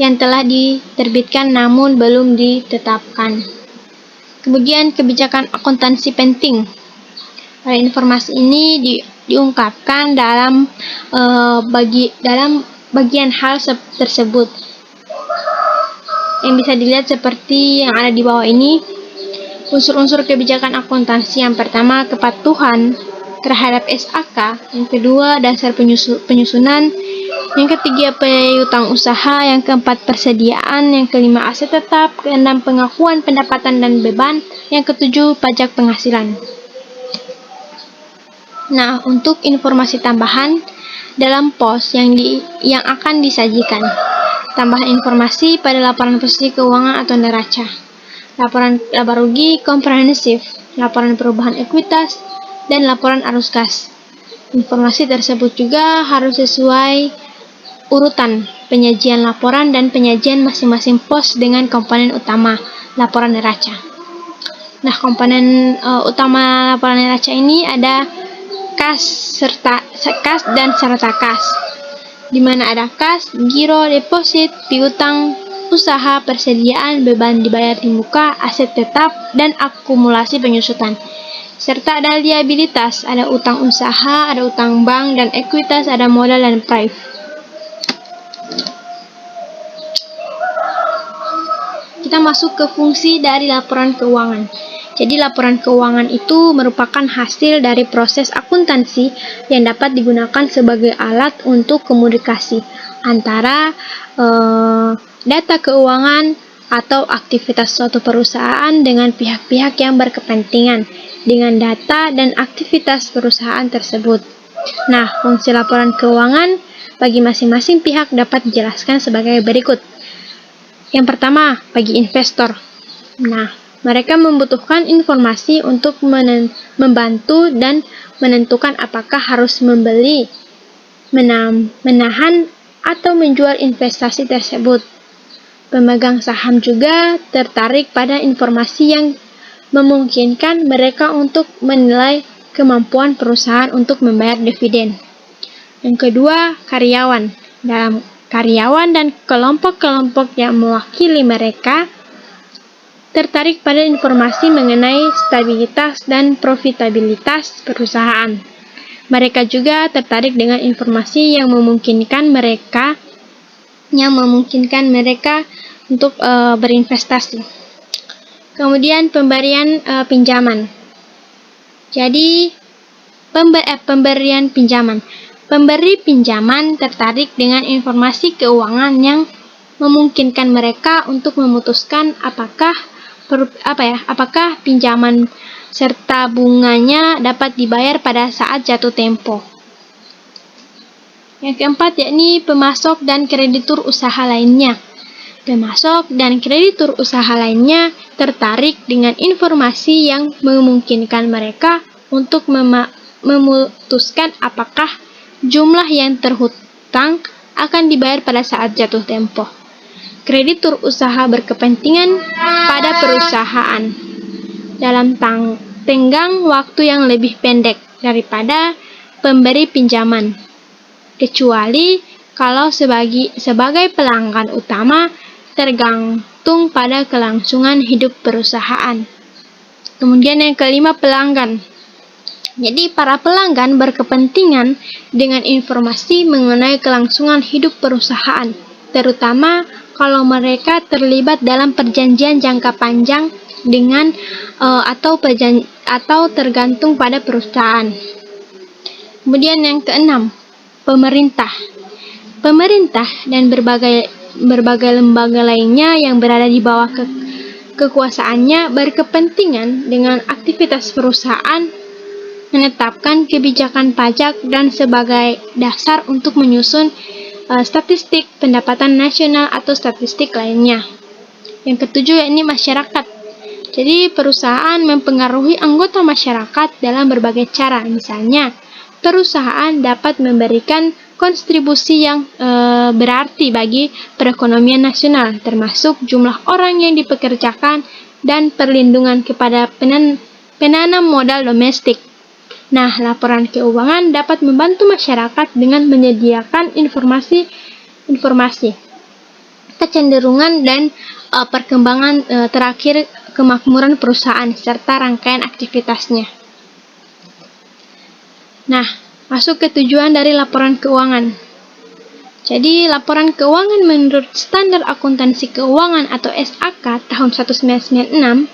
yang telah diterbitkan namun belum ditetapkan. Kemudian kebijakan akuntansi penting. Informasi ini diungkapkan dalam bagian hal tersebut yang bisa dilihat seperti yang ada di bawah ini. Unsur-unsur kebijakan akuntansi: yang pertama, kepatuhan terhadap SAK, yang kedua, dasar penyusunan, yang ketiga, piutang usaha, yang keempat, persediaan, yang kelima, aset tetap, keenam, pengakuan pendapatan dan beban, yang ketujuh, pajak penghasilan. Nah, untuk informasi tambahan dalam pos yang akan disajikan. Tambahan informasi pada laporan posisi keuangan atau neraca. Laporan laba rugi komprehensif, laporan perubahan ekuitas, dan laporan arus kas. Informasi tersebut juga harus sesuai urutan penyajian laporan dan penyajian masing-masing pos dengan komponen utama laporan neraca. Nah, komponen utama laporan neraca ini ada kas dan serta kas, di mana ada kas, giro, deposit, piutang usaha, persediaan, beban dibayar di muka, aset tetap, dan akumulasi penyusutan. Serta ada liabilitas, ada utang usaha, ada utang bank, dan ekuitas, ada modal dan prive. Kita masuk ke fungsi dari laporan keuangan. Jadi laporan keuangan itu merupakan hasil dari proses akuntansi yang dapat digunakan sebagai alat untuk komunikasi antara data keuangan atau aktivitas suatu perusahaan dengan pihak-pihak yang berkepentingan dengan data dan aktivitas perusahaan tersebut. Nah, fungsi laporan keuangan bagi masing-masing pihak dapat dijelaskan sebagai berikut. Yang pertama, bagi investor. Nah, mereka membutuhkan informasi untuk membantu dan menentukan apakah harus membeli, menahan, atau menjual investasi tersebut. Pemegang saham juga tertarik pada informasi yang memungkinkan mereka untuk menilai kemampuan perusahaan untuk membayar dividen. Yang kedua, karyawan. Dalam karyawan dan kelompok-kelompok yang mewakili mereka tertarik pada informasi mengenai stabilitas dan profitabilitas perusahaan. Mereka juga tertarik dengan informasi yang memungkinkan mereka untuk berinvestasi. Kemudian pemberian pinjaman. Jadi pemberian pinjaman. Pemberi pinjaman tertarik dengan informasi keuangan yang memungkinkan mereka untuk memutuskan apakah pinjaman serta bunganya dapat dibayar pada saat jatuh tempo. Yang keempat yakni pemasok dan kreditur usaha lainnya. Pemasok dan kreditur usaha lainnya tertarik dengan informasi yang memungkinkan mereka untuk memutuskan apakah jumlah yang terhutang akan dibayar pada saat jatuh tempo. Kreditur usaha berkepentingan pada perusahaan dalam tenggang waktu yang lebih pendek daripada pemberi pinjaman, kecuali kalau sebagai pelanggan utama tergantung pada kelangsungan hidup perusahaan. Kemudian yang kelima, pelanggan. Jadi para pelanggan berkepentingan dengan informasi mengenai kelangsungan hidup perusahaan, terutama kalau mereka terlibat dalam perjanjian jangka panjang dengan atau tergantung pada perusahaan. Kemudian yang keenam, pemerintah. Pemerintah dan berbagai lembaga lainnya yang berada di bawah kekuasaannya berkepentingan dengan aktivitas perusahaan menetapkan kebijakan pajak dan sebagai dasar untuk menyusun statistik pendapatan nasional atau statistik lainnya. Yang ketujuh yakni masyarakat. Jadi perusahaan mempengaruhi anggota masyarakat dalam berbagai cara. Misalnya, perusahaan dapat memberikan kontribusi yang berarti bagi perekonomian nasional, termasuk jumlah orang yang dipekerjakan dan perlindungan kepada penanam modal domestik. Nah, laporan keuangan dapat membantu masyarakat dengan menyediakan informasi, kecenderungan dan perkembangan terakhir kemakmuran perusahaan serta rangkaian aktivitasnya. Nah, masuk ke tujuan dari laporan keuangan. Jadi, laporan keuangan menurut Standar Akuntansi Keuangan atau SAK tahun 1996,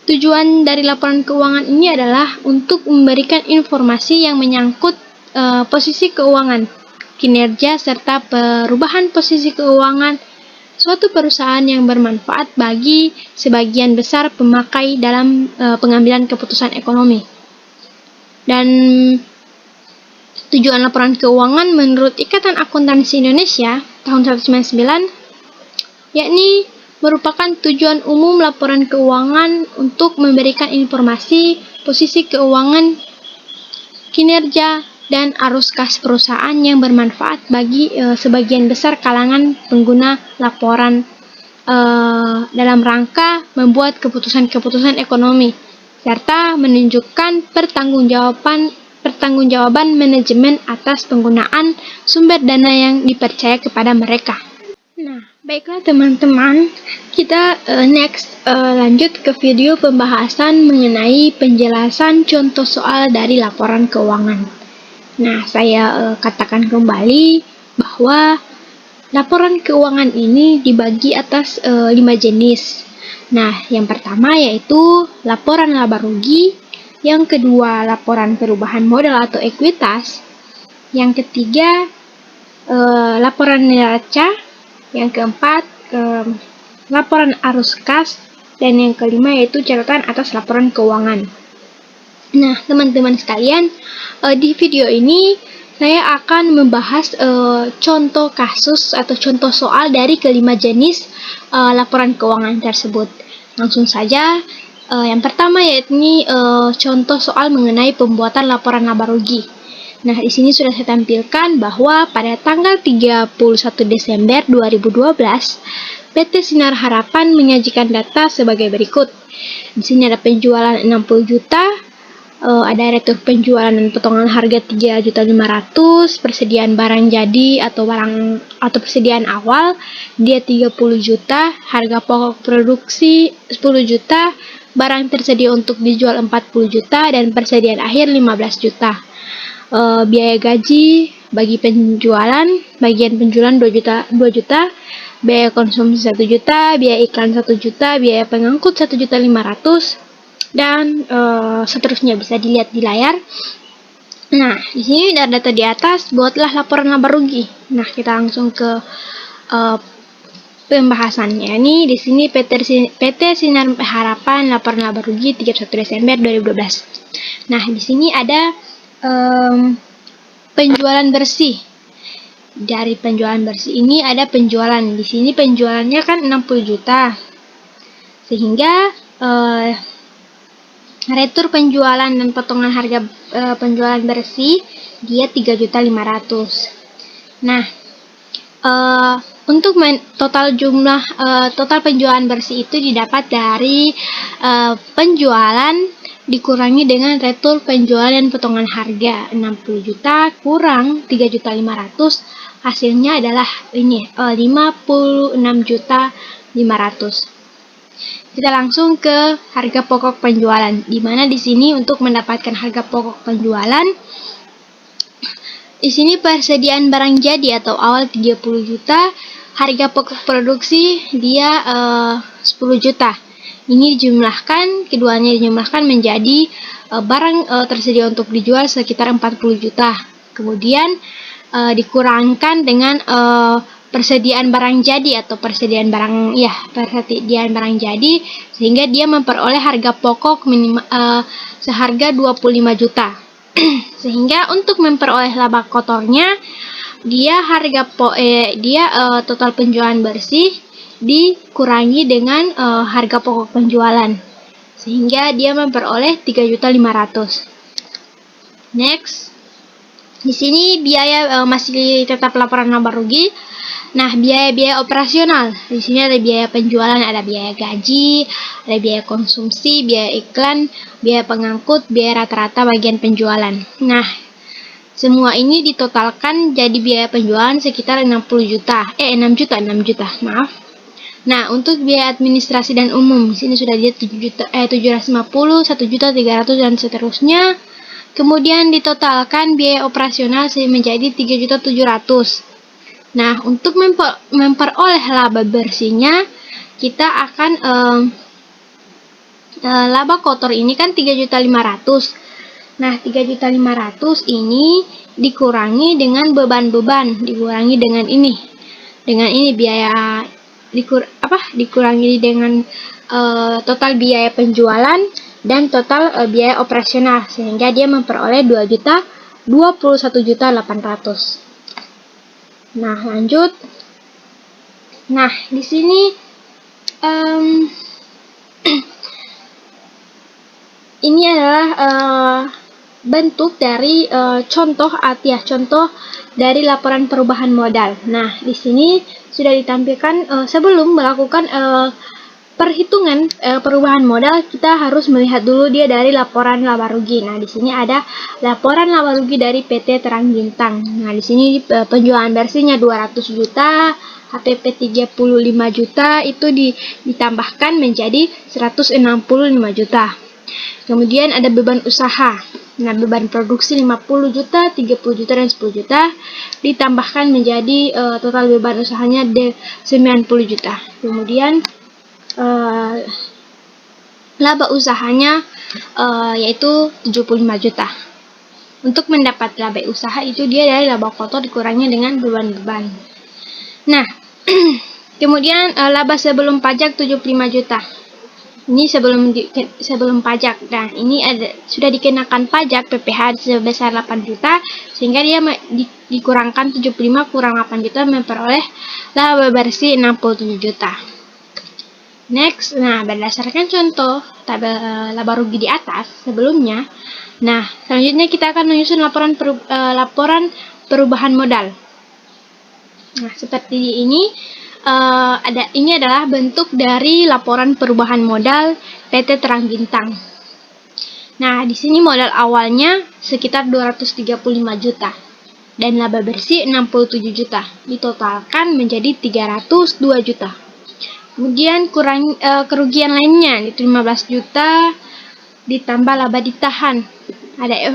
tujuan dari laporan keuangan ini adalah untuk memberikan informasi yang menyangkut posisi keuangan, kinerja, serta perubahan posisi keuangan suatu perusahaan yang bermanfaat bagi sebagian besar pemakai dalam pengambilan keputusan ekonomi. Dan tujuan laporan keuangan menurut Ikatan Akuntansi Indonesia tahun 1999 yakni merupakan tujuan umum laporan keuangan untuk memberikan informasi posisi keuangan, kinerja, dan arus kas perusahaan yang bermanfaat bagi sebagian besar kalangan pengguna laporan dalam rangka membuat keputusan-keputusan ekonomi, serta menunjukkan pertanggungjawaban manajemen atas penggunaan sumber dana yang dipercaya kepada mereka. Nah, baiklah teman-teman, kita lanjut ke video pembahasan mengenai penjelasan contoh soal dari laporan keuangan. Nah, saya katakan kembali bahwa laporan keuangan ini dibagi atas 5 jenis. Nah, yang pertama yaitu laporan laba rugi, yang kedua laporan perubahan modal atau ekuitas, yang ketiga laporan neraca, yang keempat, laporan arus kas, dan yang kelima yaitu catatan atas laporan keuangan. Nah, teman-teman sekalian, di video ini saya akan membahas contoh kasus atau contoh soal dari kelima jenis laporan keuangan tersebut. Langsung saja, yang pertama yakni contoh soal mengenai pembuatan laporan laba rugi. Nah, di sini sudah saya tampilkan bahwa pada tanggal 31 Desember 2012, PT Sinar Harapan menyajikan data sebagai berikut. Di sini ada penjualan 60 juta, ada retur penjualan dan potongan harga 3.500.000, persediaan barang jadi atau persediaan awal dia 30 juta, harga pokok produksi 10 juta, barang tersedia untuk dijual 40 juta, dan persediaan akhir 15 juta. Biaya gaji bagian penjualan 2 juta, biaya konsumsi 1 juta, biaya iklan 1 juta, biaya pengangkut 1.500.000, dan seterusnya bisa dilihat di layar. Nah, di sini dari data di atas, buatlah laporan laba rugi. Nah, kita langsung ke pembahasannya. Ini di sini PT Sinar Harapan laporan laba rugi 31 Desember 2012. Nah, di sini ada penjualan bersih. Dari penjualan bersih ini ada penjualan. Di sini penjualannya kan 60 juta. Sehingga retur penjualan dan potongan harga penjualan bersih dia 3.500.000. Nah, untuk total penjualan bersih itu didapat dari penjualan dikurangi dengan retur penjualan dan potongan harga 60 juta kurang 3.500.000, hasilnya adalah ini 56.500.000. Kita langsung ke harga pokok penjualan, di mana di sini untuk mendapatkan harga pokok penjualan, di sini persediaan barang jadi atau awal 30 juta, harga pokok produksi dia 10 juta. Ini dijumlahkan, keduanya dijumlahkan menjadi barang tersedia untuk dijual sekitar 40 juta. Kemudian dikurangkan dengan persediaan barang jadi atau persediaan barang jadi, sehingga dia memperoleh harga pokok seharga 25 juta. Sehingga untuk memperoleh laba kotornya, dia total penjualan bersih dikurangi dengan harga pokok penjualan, sehingga dia memperoleh 3.500.000. Next, di sini biaya masih tetap laporan laba rugi. Nah, biaya-biaya operasional, di sini ada biaya penjualan, ada biaya gaji, ada biaya konsumsi, biaya iklan, biaya pengangkut, biaya rata-rata bagian penjualan. Nah, semua ini ditotalkan jadi biaya penjualan sekitar 6 juta, maaf. Nah, untuk biaya administrasi dan umum, di sini sudah lihat 750, 1.300.000 dan seterusnya. Kemudian ditotalkan biaya operasional menjadi 3.700.000. Nah, untuk memperoleh laba bersihnya, kita akan laba kotor ini kan 3.500.000. Nah, 3.500.000 ini dikurangi dengan beban-beban, dikurangi dengan biaya dikurangi dengan total biaya penjualan dan total biaya operasional, sehingga dia memperoleh 2.021.800.000. Nah, lanjut. Nah, di sini ini adalah bentuk dari contoh dari laporan perubahan modal. Nah, di sini sudah ditampilkan sebelum melakukan perhitungan perubahan modal, kita harus melihat dulu dia dari laporan laba rugi. Nah, di sini ada laporan laba rugi dari PT Terang Bintang. Nah, di sini penjualan bersihnya 200 juta, HPP 35 juta, itu ditambahkan menjadi 165 juta. Kemudian ada beban usaha. Nah, beban produksi 50 juta, 30 juta, dan 10 juta ditambahkan menjadi total beban usahanya 90 juta. Kemudian laba usahanya yaitu 75 juta. Untuk mendapat laba usaha itu dia dari laba kotor dikurangi dengan beban-beban. Nah, kemudian laba sebelum pajak 75 juta. Ini sebelum pajak. Nah, ini sudah dikenakan pajak PPh sebesar 8 juta, sehingga dia dikurangkan 75 kurang 8 juta memperoleh laba bersih 67 juta. Next, nah, berdasarkan contoh tabel laba rugi di atas sebelumnya, nah, selanjutnya kita akan menyusun laporan perubahan modal. Nah, seperti ini. Ini adalah bentuk dari laporan perubahan modal PT Terang Bintang. Nah, di sini modal awalnya sekitar 235 juta dan laba bersih 67 juta, ditotalkan menjadi 302 juta. Kemudian kerugian lainnya itu 15 juta ditambah laba ditahan. Ada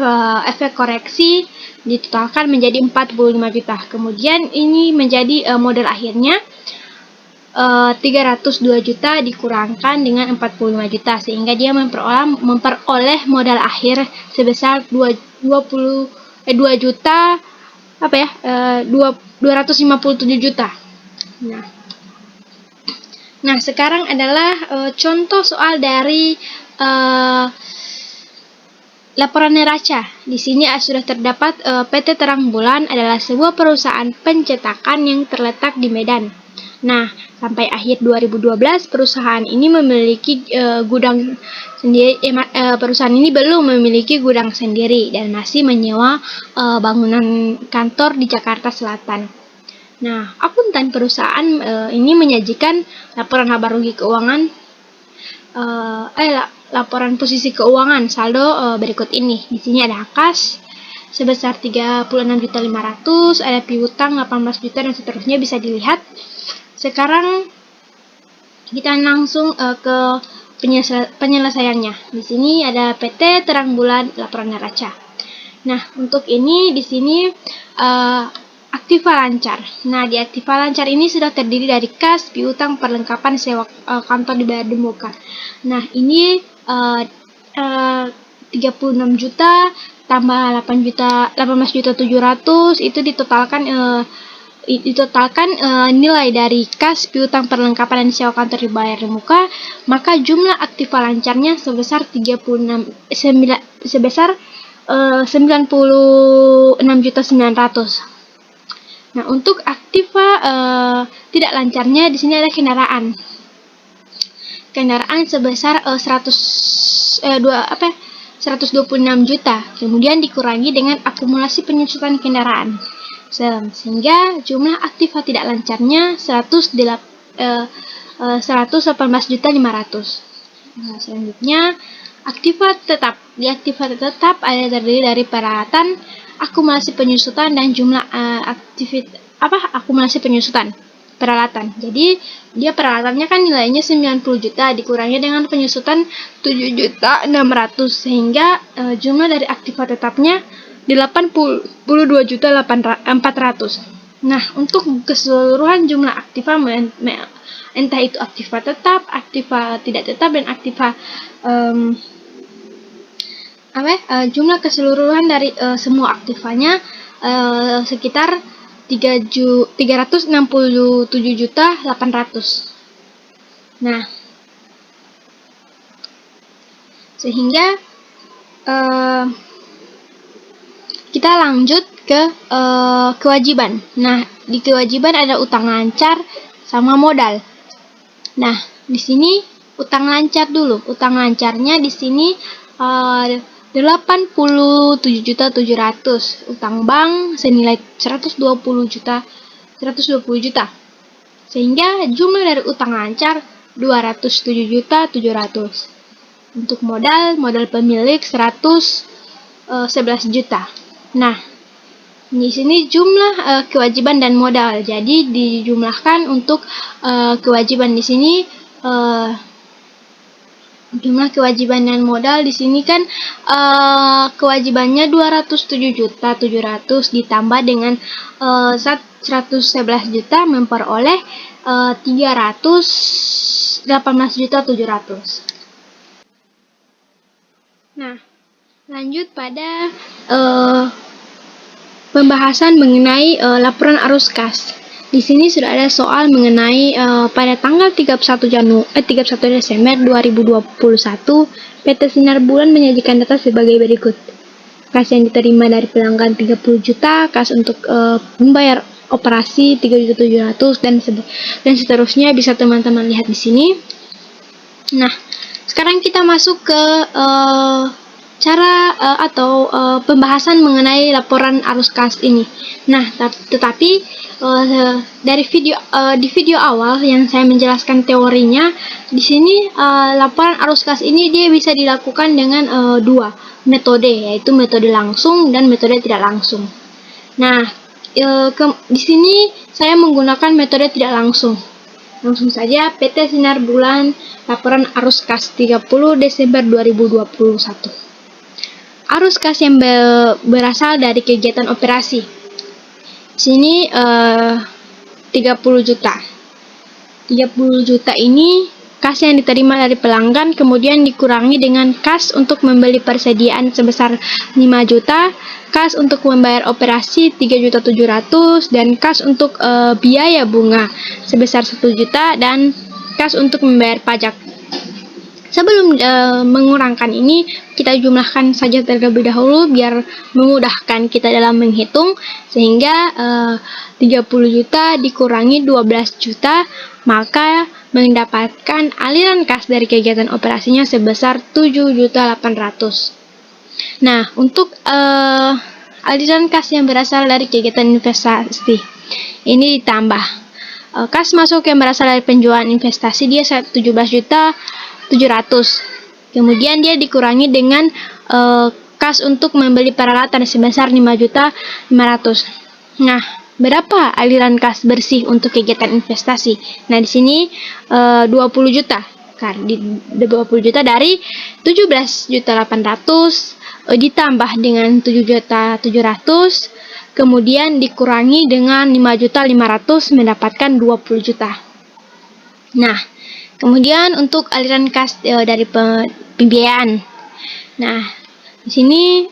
efek koreksi ditotalkan menjadi 45 juta. Kemudian ini menjadi modal akhirnya 302 juta dikurangkan dengan 45 juta sehingga dia memperoleh modal akhir sebesar 2 juta 257 juta. Nah, sekarang adalah contoh soal dari laporan neraca. Di sini sudah terdapat PT Terang Bulan adalah sebuah perusahaan pencetakan yang terletak di Medan. Nah, sampai akhir 2012 perusahaan ini memiliki gudang sendiri. Perusahaan ini belum memiliki gudang sendiri dan masih menyewa bangunan kantor di Jakarta Selatan. Nah, akuntan perusahaan ini menyajikan laporan laba rugi keuangan, laporan posisi keuangan saldo berikut ini. Di sini ada kas sebesar 36.500.000, ada piutang 18 juta dan seterusnya bisa dilihat. Sekarang kita langsung ke penyelesaiannya. Di sini ada PT Terang Bulan laporan neraca. Nah, untuk ini di sini aktiva lancar. Nah, di aktiva lancar ini sudah terdiri dari kas, piutang, perlengkapan sewa kantor dibayar di muka. Nah, ini 36 juta tambah 18.700.000 itu ditotalkan nilai dari kas, piutang, perlengkapan dan sewa kantor dibayar di muka, maka jumlah aktiva lancarnya sebesar 96.900.000. Nah, untuk aktiva tidak lancarnya di sini ada kendaraan. Kendaraan sebesar 126 juta. Kemudian dikurangi dengan akumulasi penyusutan kendaraan. Sehingga jumlah aktiva tidak lancarnya 118.500.000. Nah, selanjutnya aktiva tetap. Di aktiva tetap ada terdiri dari peralatan, akumulasi penyusutan dan jumlah akumulasi penyusutan peralatan. Jadi dia peralatannya kan nilainya 90 juta dikurangi dengan penyusutan 7.600.000 sehingga jumlah dari aktiva tetapnya 82.400.000. Nah, untuk keseluruhan jumlah aktiva entah itu aktiva tetap, aktiva tidak tetap dan aktiva jumlah keseluruhan dari semua aktivanya sekitar 367.800.000. Nah, sehingga kita lanjut ke kewajiban. Nah, di kewajiban ada utang lancar sama modal. Nah, di sini utang lancar dulu. Utang lancarnya di sini 87.700.000. Utang bank senilai 120 juta. Sehingga jumlah dari utang lancar 207.700.000. Untuk modal pemilik 111 juta. Nah, di sini jumlah kewajiban dan modal. Jadi dijumlahkan untuk kewajiban di sini jumlah kewajiban dan modal di sini kan kewajibannya 207.700.000 ditambah dengan 111 juta memperoleh 318.700.000. Nah, lanjut pada pembahasan mengenai laporan arus kas. Di sini sudah ada soal mengenai pada tanggal 31 Desember 2021, PT Sinar Bulan menyajikan data sebagai berikut. Kas yang diterima dari pelanggan 30 juta, kas untuk membayar operasi 3.700.000 dan seterusnya, bisa teman-teman lihat di sini. Nah, sekarang kita masuk ke cara atau pembahasan mengenai laporan arus kas ini. Nah, tetapi di video awal yang saya menjelaskan teorinya, di sini laporan arus kas ini dia bisa dilakukan dengan dua metode, yaitu metode langsung dan metode tidak langsung. Nah, di sini saya menggunakan metode tidak langsung. Langsung saja, PT Sinar Bulan laporan arus kas 30 Desember 2021. Arus kas yang berasal dari kegiatan operasi. Sini 30 juta. 30 juta ini kas yang diterima dari pelanggan, kemudian dikurangi dengan kas untuk membeli persediaan sebesar 5 juta, kas untuk membayar operasi 3.700.000, dan kas untuk biaya bunga sebesar 1 juta, dan kas untuk membayar pajak. Sebelum mengurangkan ini, kita jumlahkan saja terlebih dahulu biar memudahkan kita dalam menghitung, sehingga 30 juta dikurangi 12 juta, maka mendapatkan aliran kas dari kegiatan operasinya sebesar 7.800.000. Nah, untuk aliran kas yang berasal dari kegiatan investasi ini ditambah. Kas masuk yang berasal dari penjualan investasi dia 17.700.000. Kemudian dia dikurangi dengan kas untuk membeli peralatan sebesar 5.500.000. Nah, berapa aliran kas bersih untuk kegiatan investasi? Nah, di sini 20 juta. Kan 20 juta dari 17.800.000 ditambah dengan 7.700.000, kemudian dikurangi dengan 5.500.000 mendapatkan 20 juta. Nah, kemudian untuk aliran kas dari pembiayaan. Nah, di sini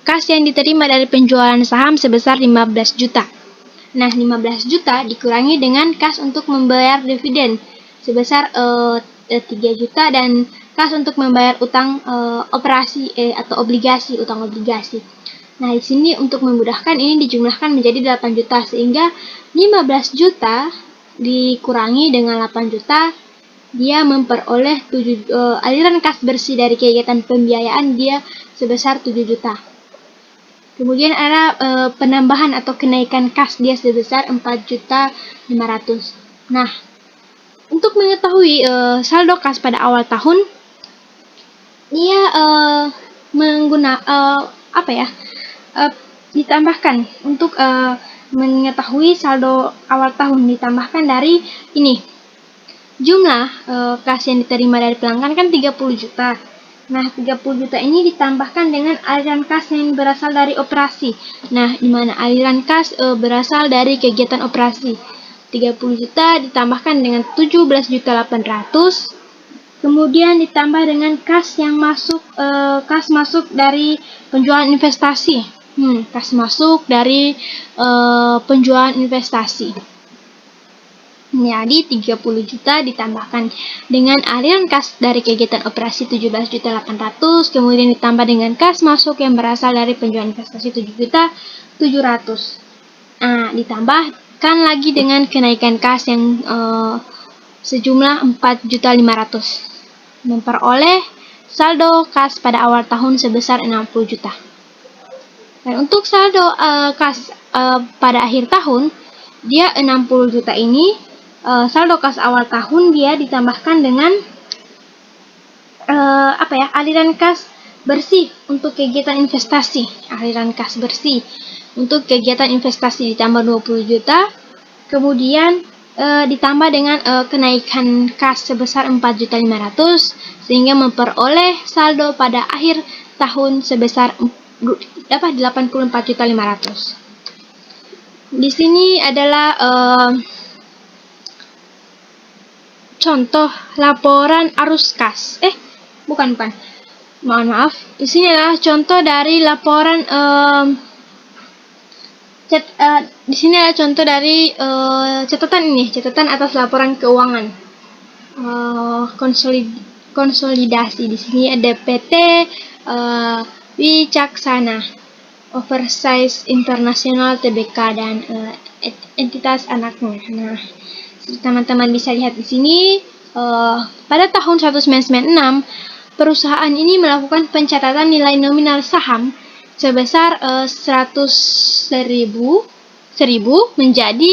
kas yang diterima dari penjualan saham sebesar 15 juta. Nah, 15 juta dikurangi dengan kas untuk membayar dividen sebesar 3 juta, dan kas untuk membayar utang operasi atau obligasi, utang obligasi. Nah, di sini untuk memudahkan ini dijumlahkan menjadi 8 juta, sehingga 15 juta dikurangi dengan 8 juta, dia memperoleh aliran kas bersih dari kegiatan pembiayaan dia sebesar 7 juta. Kemudian ada penambahan atau kenaikan kas dia sebesar 4.500.000. Nah, untuk mengetahui saldo kas pada awal tahun, dia ditambahkan untuk mengetahui saldo awal tahun, ditambahkan dari ini jumlah kas yang diterima dari pelanggan kan 30 juta. Nah, 30 juta ini ditambahkan dengan aliran kas yang berasal dari operasi. Nah, di mana aliran kas berasal dari kegiatan operasi. 30 juta ditambahkan dengan 17.800.000, kemudian ditambah dengan kas yang masuk kas masuk dari penjualan investasi. Kas masuk dari penjualan investasi. Jadi 30 juta ditambahkan dengan aliran kas dari kegiatan operasi 17.800.000, kemudian ditambah dengan kas masuk yang berasal dari penjualan investasi 7.700.000. Nah, ditambahkan lagi dengan kenaikan kas yang sejumlah 4.500.000, memperoleh saldo kas pada awal tahun sebesar 60 juta. Dan untuk saldo kas pada akhir tahun, dia 60 juta ini, saldo kas awal tahun dia ditambahkan dengan aliran kas bersih untuk kegiatan investasi. Aliran kas bersih untuk kegiatan investasi ditambah 20 juta, kemudian ditambah dengan kenaikan kas sebesar 4.500.000, sehingga memperoleh saldo pada akhir tahun sebesar 84.500.000. Di sini adalah contoh laporan arus kas. Bukan. Mohon maaf. Di sini adalah contoh dari laporan di sini adalah contoh dari catatan atas laporan keuangan. Konsolidasi. Di sini ada PT Wicaksana, Oversize Internasional Tbk, dan entitas anaknya. Nah, teman-teman bisa lihat di sini pada tahun 1996 perusahaan ini melakukan pencatatan nilai nominal saham sebesar 100.000 menjadi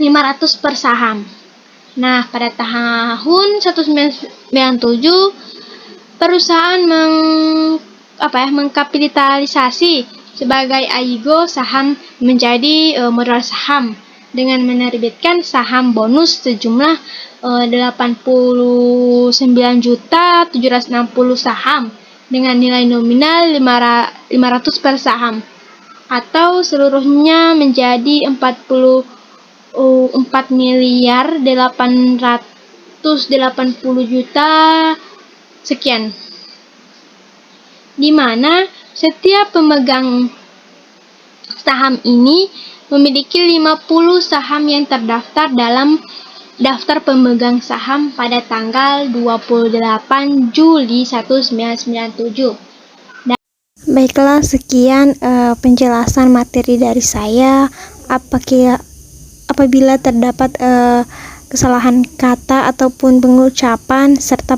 500 per saham. Nah, pada tahun 1997 perusahaan mengkapitalisasi sebagai AIGO saham menjadi modal saham dengan menerbitkan saham bonus sejumlah 89.760 saham dengan nilai nominal 500 per saham, atau seluruhnya menjadi 40 4.880.000.000 sekian, di mana setiap pemegang saham ini memiliki 50 saham yang terdaftar dalam daftar pemegang saham pada tanggal 28 Juli 1997. Baiklah, sekian penjelasan materi dari saya. Apabila terdapat kesalahan kata ataupun pengucapan serta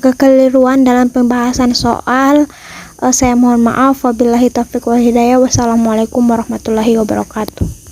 kekeliruan dalam pembahasan soal, saya mohon maaf. Wabillahi taufiq wal hidayah. Wassalamualaikum warahmatullahi wabarakatuh.